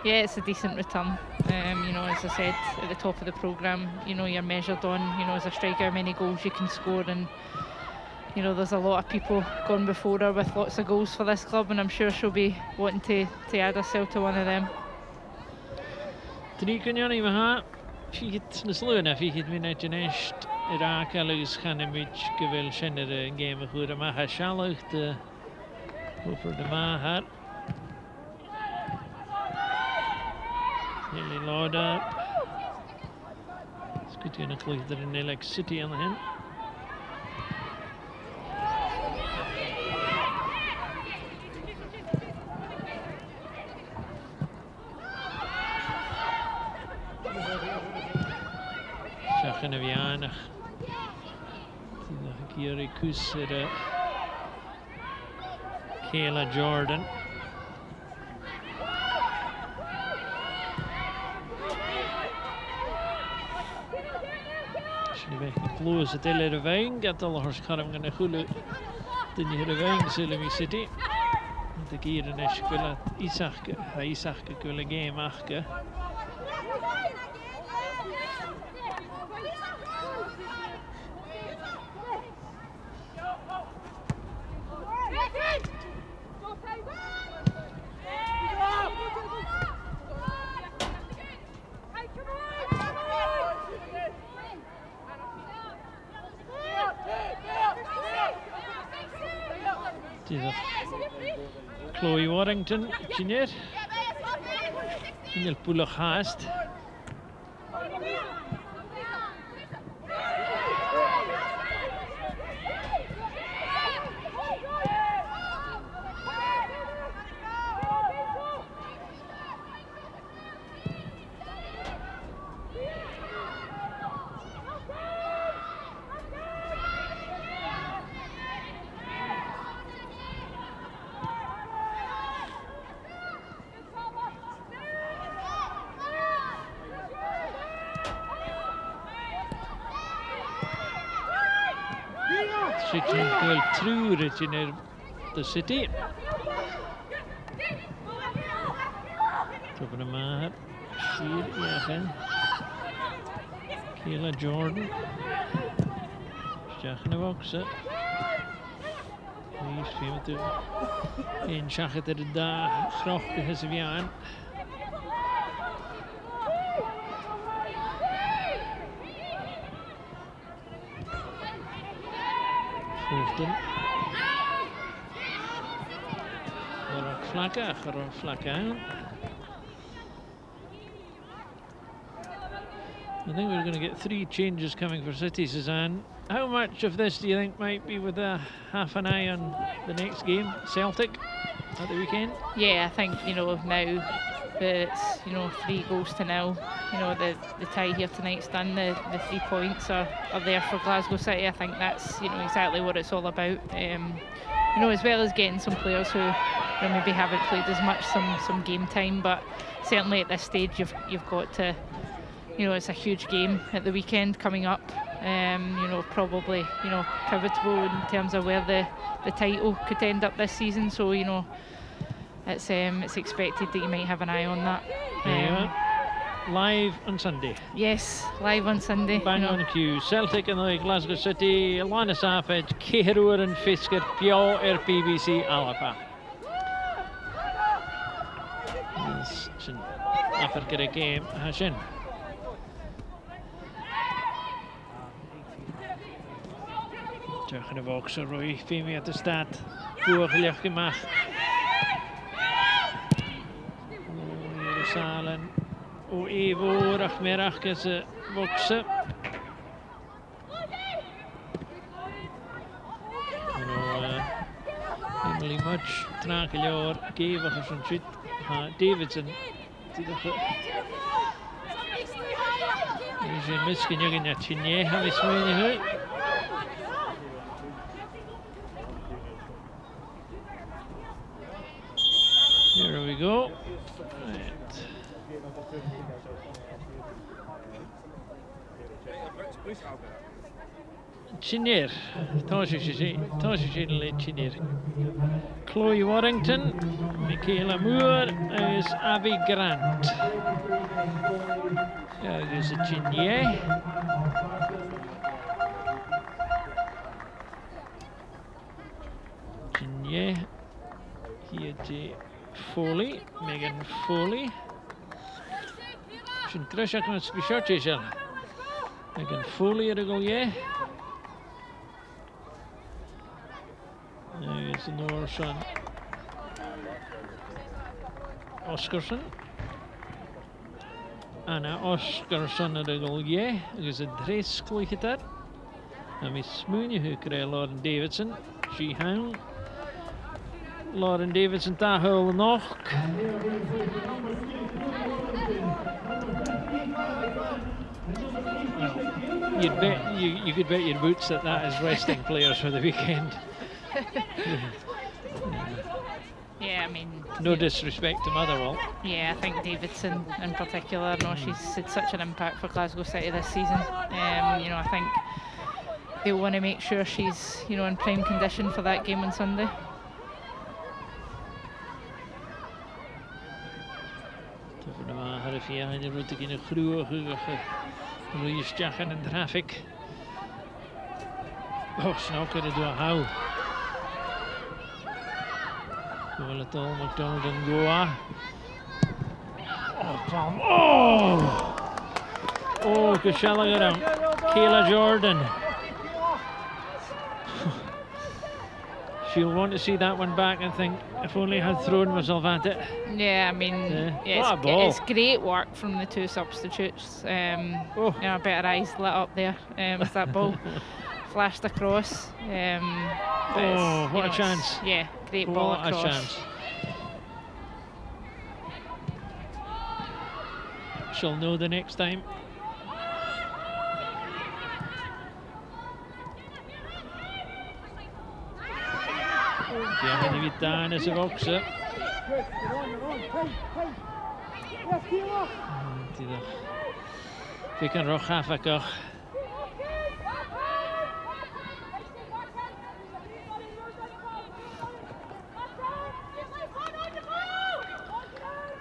Yeah, it's a decent return. You know, as I said at the top of the programme, you know, you're measured on, you know, as a striker, how many goals you can score, and, you know, there's a lot of people gone before her with lots of goals for this club, and I'm sure she'll be wanting to add herself to one of them. Trikunjani maha, fiet Nasluna, fiet Minajinesht, Iraq, Alus Hanimich, Gavil Shenner, game of Huramaha Shalach, the over the Mahar. Nearly load up. It's good to close there in Elec City on the hand. Shachan of Yanach. Kiri Kusira. Kayla Jordan. Close at Ella Revine, get all her scarring and a hulu. Then you Revine, Silemy City. The gear and Eshquilla, Isaac, Gula game, Achka. Chloe Warrington, Junior. In el pulo haast. Well, through it in the city. Top of the mat. Kayla Jordan. Stach in de boxen. Please, film to in Schachet er da graag gegeven. Hoofden. Vlakke aan. I think we're going to get 3 changes coming for City, Suzanne. How much of this do you think might be with a half an eye on the next game, Celtic, at the weekend? Yeah, I think, you know, now that it's, you know, 3-0, you know, the tie here tonight's done, the 3 points are there for Glasgow City. I think that's, you know, exactly what it's all about. You know, as well as getting some players who, you know, maybe haven't played as much, some game time, but certainly at this stage you've got to, you know, it's a huge game at the weekend coming up. You know, probably, you know, pivotal in terms of where the title could end up this season. So, you know, it's expected that you might have an eye on that. Live on Sunday. Yes, live on Sunday. Bang on cue. Celtic and Glasgow City. Lana Safed, Ceirúir and Fisker, Pio BBC Alapa. It's an Africa game, Hashin. Terug in de box, Roy Femi at de staat. Voorgelegd gemaakt. Jeruzalem. O Evo, Rachmerach is de boxen. Emily Mudge, Trakeljoor, Gever van Schut, Davidson. Is een misschien nog in het Chinier, gaan we smeren. Here we go. Right. Chinier, Toshijin Chinier. Chloe Warrington, Michaela Moore, is Abby Grant. There is a Chinier. Chinier. Here J. Foley, Megan Foley. Zijn Krishak met Spishotje zelf. Megan Foley er al je. Nu is de Noorson Oscarson. Anna Oscarson er al je. Er is een Dres klikt daar. En we smoen je krijgen Lauren Davidson. She hang. Lauren Davidson tahul nog. You'd bet you could bet your boots that is resting players for the weekend. Yeah, I mean, no disrespect to Motherwell. Yeah, I think Davidson in particular. I know she's had such an impact for Glasgow City this season. You know, I think they want to make sure she's, you know, in prime condition for that game on Sunday. Ja, en dan moet ik in een groeige stjachen en traffic. Oh, snel kunnen door hou. Wil het al McDonald en Goa. Oh, Palm. Oh, gezellig dan. Kayla Jordan. She'll want to see that one back and think, if only I had thrown myself at it. Yeah, I mean, it's great work from the two substitutes. You know, better eyes lit up there as that ball flashed across. What a chance. Yeah, great ball across. What a chance. She'll know the next time. Ja, die weer daar is er ook zo. Ik kan nog af ik ook.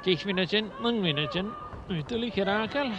Kijk minuten, lang minuten. Natuurlijk geraken.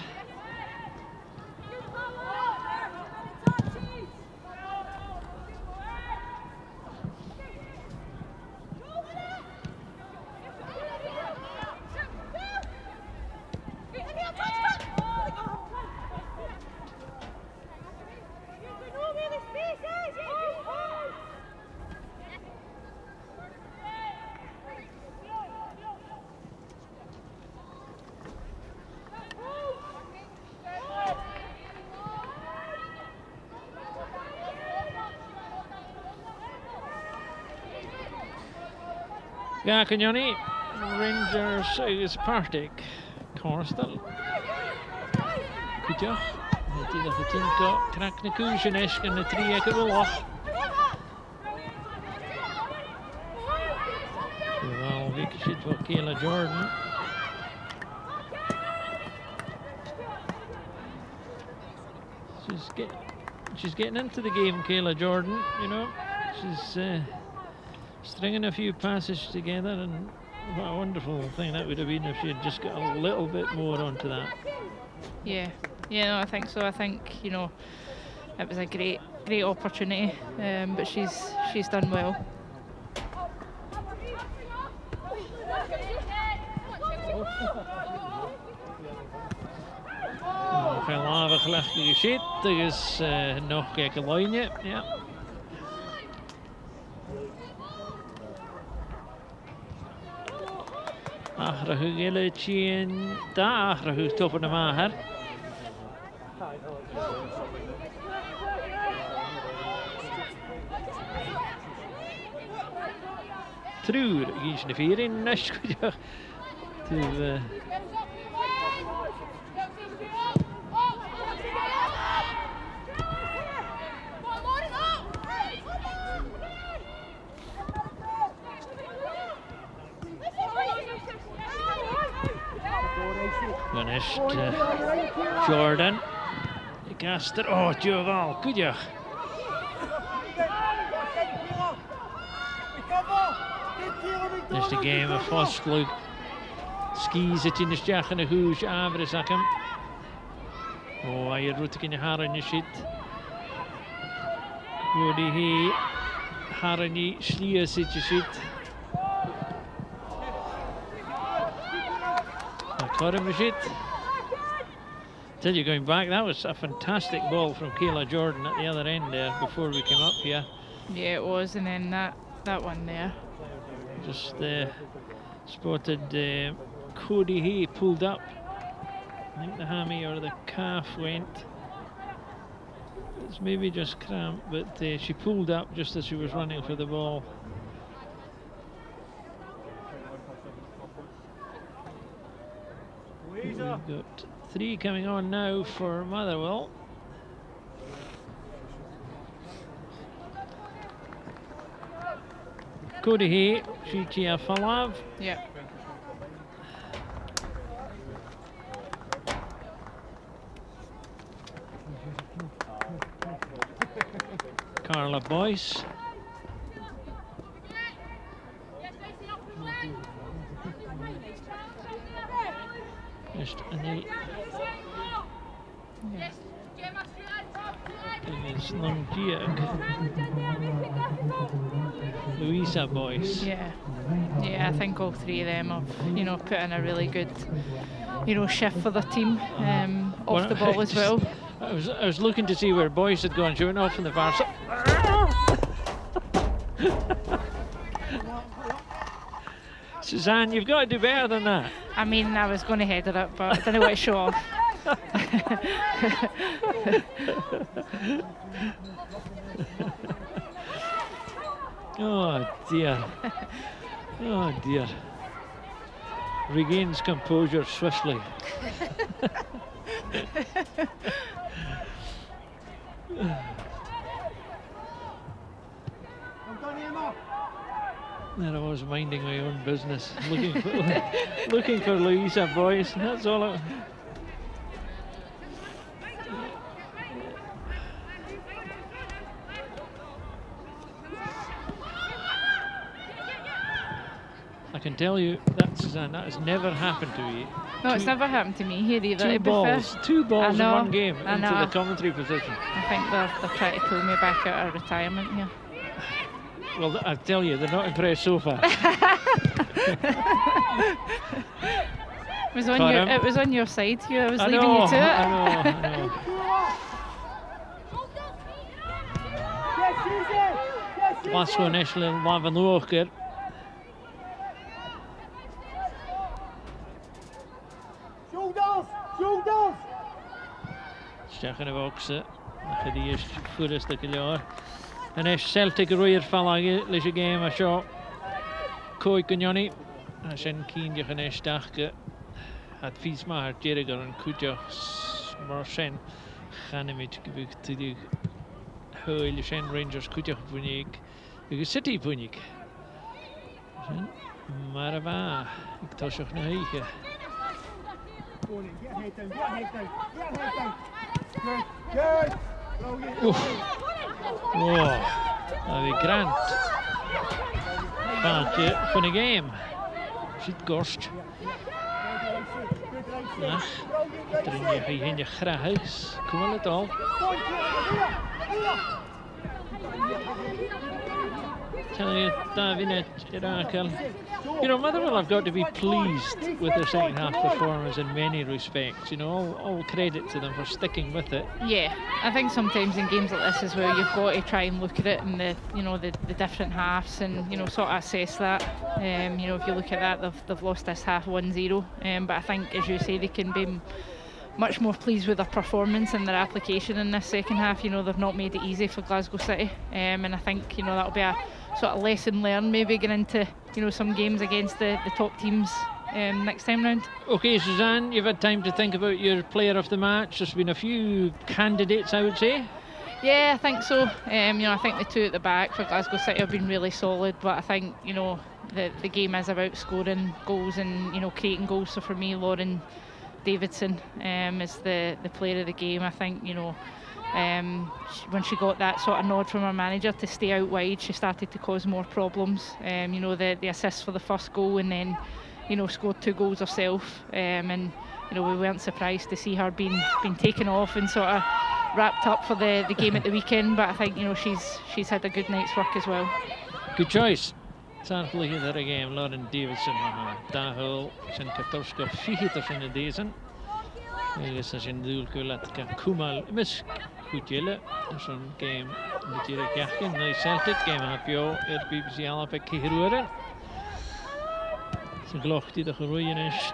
Ja, kan Johnny. Rangers is Partick. Corstal. Goed ja. Met die dat het inko. Krak de kuusje is en de 3 eker wel af. Wel, wicket zit voor Kayla Jordan. She's getting into the game, Kayla Jordan, you know. She's stringing a few passes together and what a wonderful thing that would have been if she had just got a little bit more onto that. Yeah, no, I think so. I think, you know, it was a great opportunity, but she's done well. Geen lava gelegd geschiedt, er is nog een lijnje, ja. Achterhoek gilletje en daar achterhoek toppen de mager. Truur, kies de 4 in, nest goed. Finished Jordan. Cast it. Oh, Joval, good job. Just a game of Fosklug. Skis it in the Stach and a Hoosh Avrisakum. Oh, I had Rutik in the Harani shit. Woody he Harani Shlia sit shit. Shit. Tell you, going back, that was a fantastic ball from Kayla Jordan at the other end there before we came up here. Yeah, it was, and then that one there. Just spotted Cody Hay pulled up. I think the hammy or the calf went. It's maybe just cramped, but she pulled up just as she was running for the ball. We've got 3 coming on now for Motherwell. Cody Hay, Shichia Falav. Yeah. Carla Boyce. Just an Louisa Boyce. Yeah, I think all 3 of them have, you know, put in a really good, you know, shift for the team off the ball as well. I was looking to see where Boyce had gone. She went off in the far side. Suzanne, you've got to do better than that. I mean, I was going to head it up, but I didn't want to show off. Oh dear. Oh dear. Regains composure swiftly. There I was minding my own business, looking for Louisa Boyce. That's all. I can tell you that, Suzanne, that has never happened to me. No, it's never happened to me here either. Two balls in one game I into know. the commentary position. I think they're trying to pull me back out of retirement here. Well, I tell you, they're not impressed so far. It was on your side, Hugh. I was leaving you to it. I know. Glasgow initially Lavan Walker. Shoulders! Stechane Voxe, nach die eerst voorste jaar. En is Celtic roeier vallige lees game a shot. Koi Kunyoni. En zijn kindje genees dagke. Het fietsmaar Jeriger en Kutja Marsen. Gaan met gewicht te die hele zijn Rangers Kutja Punik. De City Punik. Maar waar? Ik tas nog niet. Wow, dat is grand. Baantje van de game. Siad gorst. Nach, drinne chi hyn i'ch rhaus. Cwmwl y dol. Telling you, Davin Irakel. You know, Motherwell have got to be pleased with their second half performance in many respects. You know, all credit to them for sticking with it. Yeah, I think sometimes in games like this is where you've got to try and look at it in the different halves and, you know, sort of assess that. You know, if you look at that, they've lost this half 1-0. But I think, as you say, they can be much more pleased with their performance and their application in this second half. You know, they've not made it easy for Glasgow City. And I think, you know, that'll be a sort of lesson learned maybe going into, you know, some games against the top teams next time round. Okay, Suzanne, you've had time to think about your player of the match. There's been a few candidates, I would say. Yeah, I think so. You know, I think the two at the back for Glasgow City have been really solid, but I think, you know, the game is about scoring goals and, you know, creating goals. So for me, Lauren Davidson is the player of the game. I think, you know, when she got that sort of nod from her manager to stay out wide, she started to cause more problems. You know, the assist for the first goal, and then, you know, scored 2 goals herself. And, you know, we weren't surprised to see her being taken off and sort of wrapped up for the game at the weekend. But I think, you know, she's had a good night's work as well. Good choice. Sarflig in the game, Lauren Davidson. Dahul, St. Katorska, Fihitas in the Dazen. This is in the Kulat Kumal Miss Kutjelle. Zo'n game natuurlijk jachten. Nee, Celtic game heb je BBC Alapek Kiruere. Zijn glocht die de groeien is.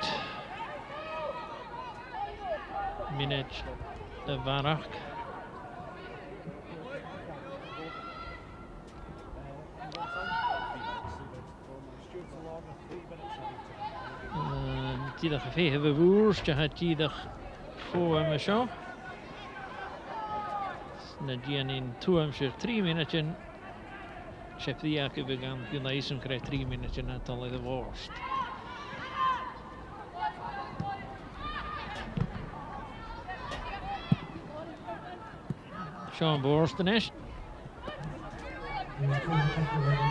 Minute de Varak. Die geveegd we woerst, je had die voor me zo. Nadien in 3 minuten. Chef die jake began, je lezen krijgt 3 minuten net al de worst. Sean Borsten is.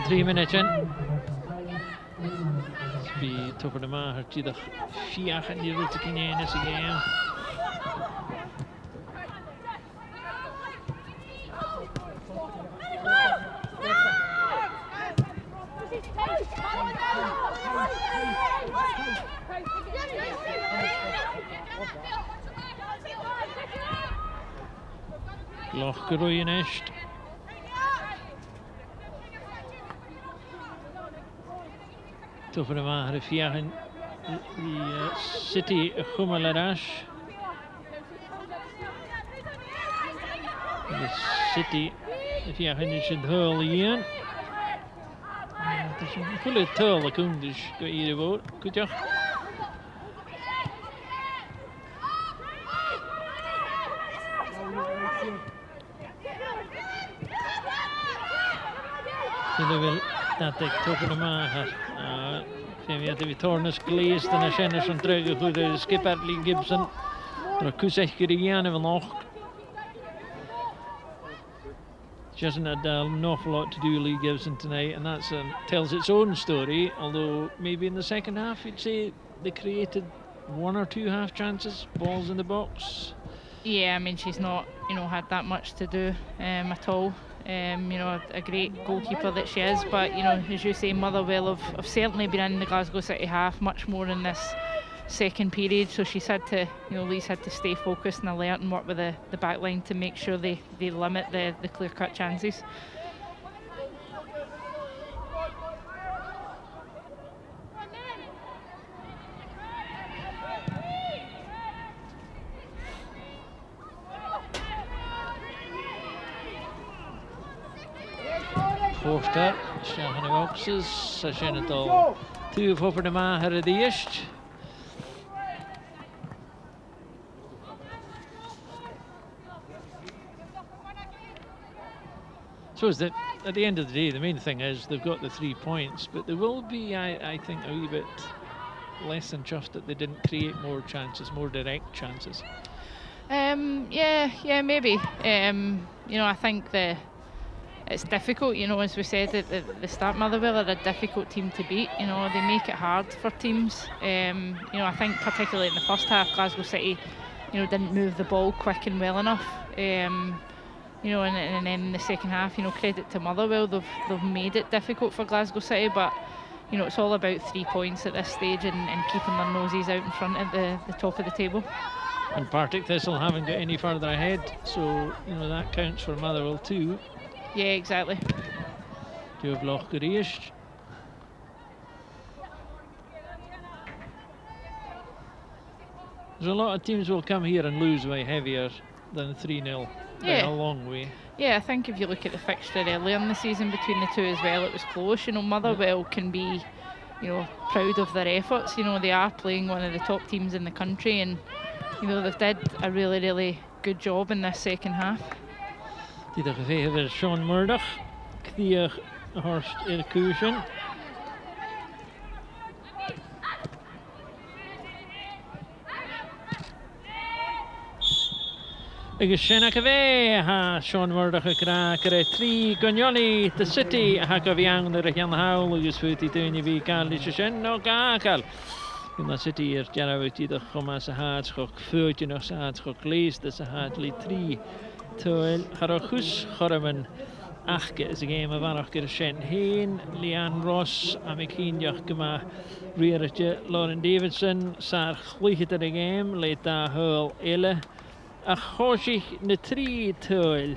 3 minuten. Bij top of de maag had je de 4 en die route in één is again. Loch groeien is. Top of de maag de 4 en die City Gummelaras. De City de 4 en is het huil hier. Het is een goede tuil, dat komt dus ieder woord. Goed ja. Zullen we dat ik top of de maag. Vind je dat we tornes geleest en als je zo'n terug goed de skipper Lee Gibson. Er kus echt gereden van nog. She hasn't had an awful lot to do, Lee Gibson, tonight, and that tells its own story. Although maybe in the second half, you'd say they created 1 or 2 half chances, balls in the box. Yeah, I mean, she's not, you know, had that much to do at all. You know, a great goalkeeper that she is, but, you know, as you say, Motherwell have certainly been in the Glasgow City half much more in this second period, so she's had to, you know, Lee's had to stay focused and alert and work with the back line to make sure they limit the clear-cut chances. Forster, Sjagen Oxes, ze zijn het al 2 over de mager de eerst. So is that at the end of the day, the main thing is they've got the 3 points, but there will be, I think, a wee bit less than chuffed that they didn't create more chances, more direct chances. Yeah, maybe. You know, I think it's difficult, you know, as we said at the start, Motherwell are a difficult team to beat. You know, they make it hard for teams. You know, I think particularly in the first half, Glasgow City, you know, didn't move the ball quick and well enough. You know, and then in the second half, you know, credit to Motherwell, they've made it difficult for Glasgow City, but you know, it's all about 3 points at this stage and keeping their noses out in front at the top of the table. And Partick Thistle haven't got any further ahead, so you know that counts for Motherwell too. Yeah, exactly. Do you have Loch Garish? There's a lot of teams will come here and lose way heavier than 3-0 by a long way. Yeah, I think if you look at the fixture earlier in the season between the two as well, it was close. You know, Motherwell can be, you know, proud of their efforts. You know, they are playing one of the top teams in the country, and you know, they've did a really, really good job in this second half. Die de geveegde Sean Murdoch, Kdier Horst Irkusen. Agus sinna cavé ha Sean Murdoch a gra care 3 gonioni the City ha gaviang the Ryan Howl agus futi tuni vi Carly sin no gacal. In the City Jaraviti the Thomas Hart schok futi no saat schok lees the Sahat li 3 toil Harachus Horman achke is a game of Arachke Shen Hain Leanne Ross Amikinjach Gama Rieretje Lauren Davidson Sar Chlichit the game Leta Hurl Elle a choisich na 3 toil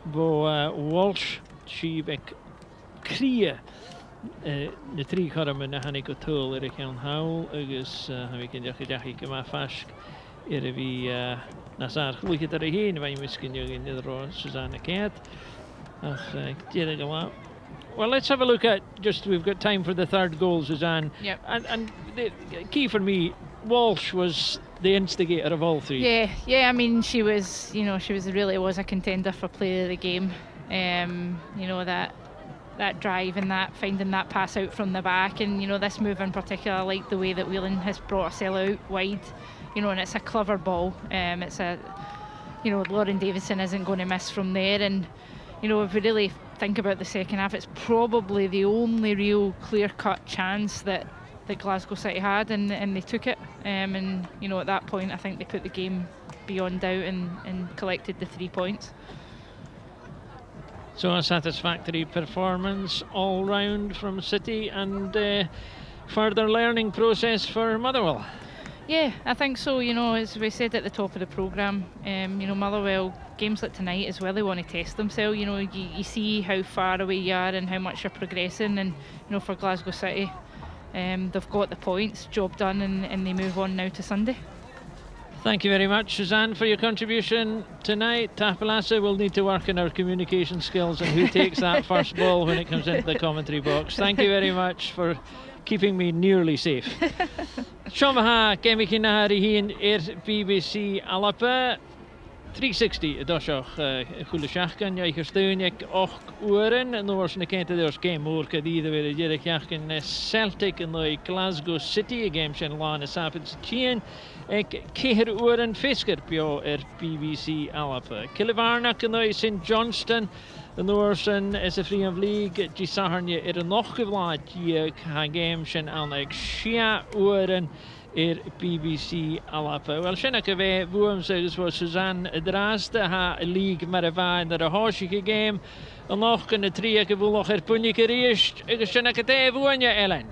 bo Walsh Shibek Kria na 3 chorman na hannig go toil Ryan Howl agus Amikinjach Gama Fask vi na Sar Chlichit the Hain vai miskin in the Ross Susanna Cat. Well, let's have a look at we've got time for the third goal, Suzanne. Yep. And the key for me, Walsh was the instigator of all 3. Yeah. I mean, she really was a contender for player of the game. You know, that drive and that finding that pass out from the back, and you know, this move in particular, I like the way that Whelan has brought herself out wide. You know, and it's a clever ball. It's a, you know, Lauren Davidson isn't going to miss from there, and you know, if we really think about the second half, it's probably the only real clear-cut chance that Glasgow City had, and they took it. And you know, at that point, I think they put the game beyond doubt and collected the 3 points. So a satisfactory performance all round from City, and further learning process for Motherwell. Yeah, I think so. You know, as we said at the top of the programme, you know, Motherwell, games like tonight as well, they want to test themselves. You know, you see how far away you are and how much you're progressing, and you know, for Glasgow City, they've got the points, job done, and they move on now to Sunday. Thank you very much, Suzanne, for your contribution tonight. Tapalasa will need to work on our communication skills and who takes that first ball when it comes into the commentary box. Thank you very much for keeping me nearly safe. Shomaha Kemikina Rihin BBC Alapa 360 Doshach Kulashachkan Yakerstunik Och Uren and the worst in the Kent there's game more Kadida with Jerikachkan Celtic and the Glasgow City a game Shenlana Sapins Chien Keher Uren Fisker Pio BBC Alapa Kilivarnak and the St Johnston the Norsen is a free of league Gisaharnia noch gevlaad je game Shen Alnek Shia Uren BBC Alapa. Well, Shinaka ve vuam says was Suzanne Draste ha league Marava in the Hoshike game. And noch in the 3 gevoelig Punika Riest. Shinaka te vuanya Ellen.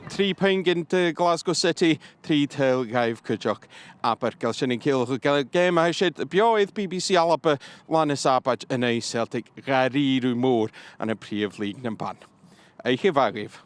3 ping into Glasgow City, 3 tail gaif Kujok. Aber Gelshinning Kill game I said Bioith BBC Alapa Lanis Abaj and a Celtic Gariru Moor and a pre of league Nampan. Eiche Vagiv.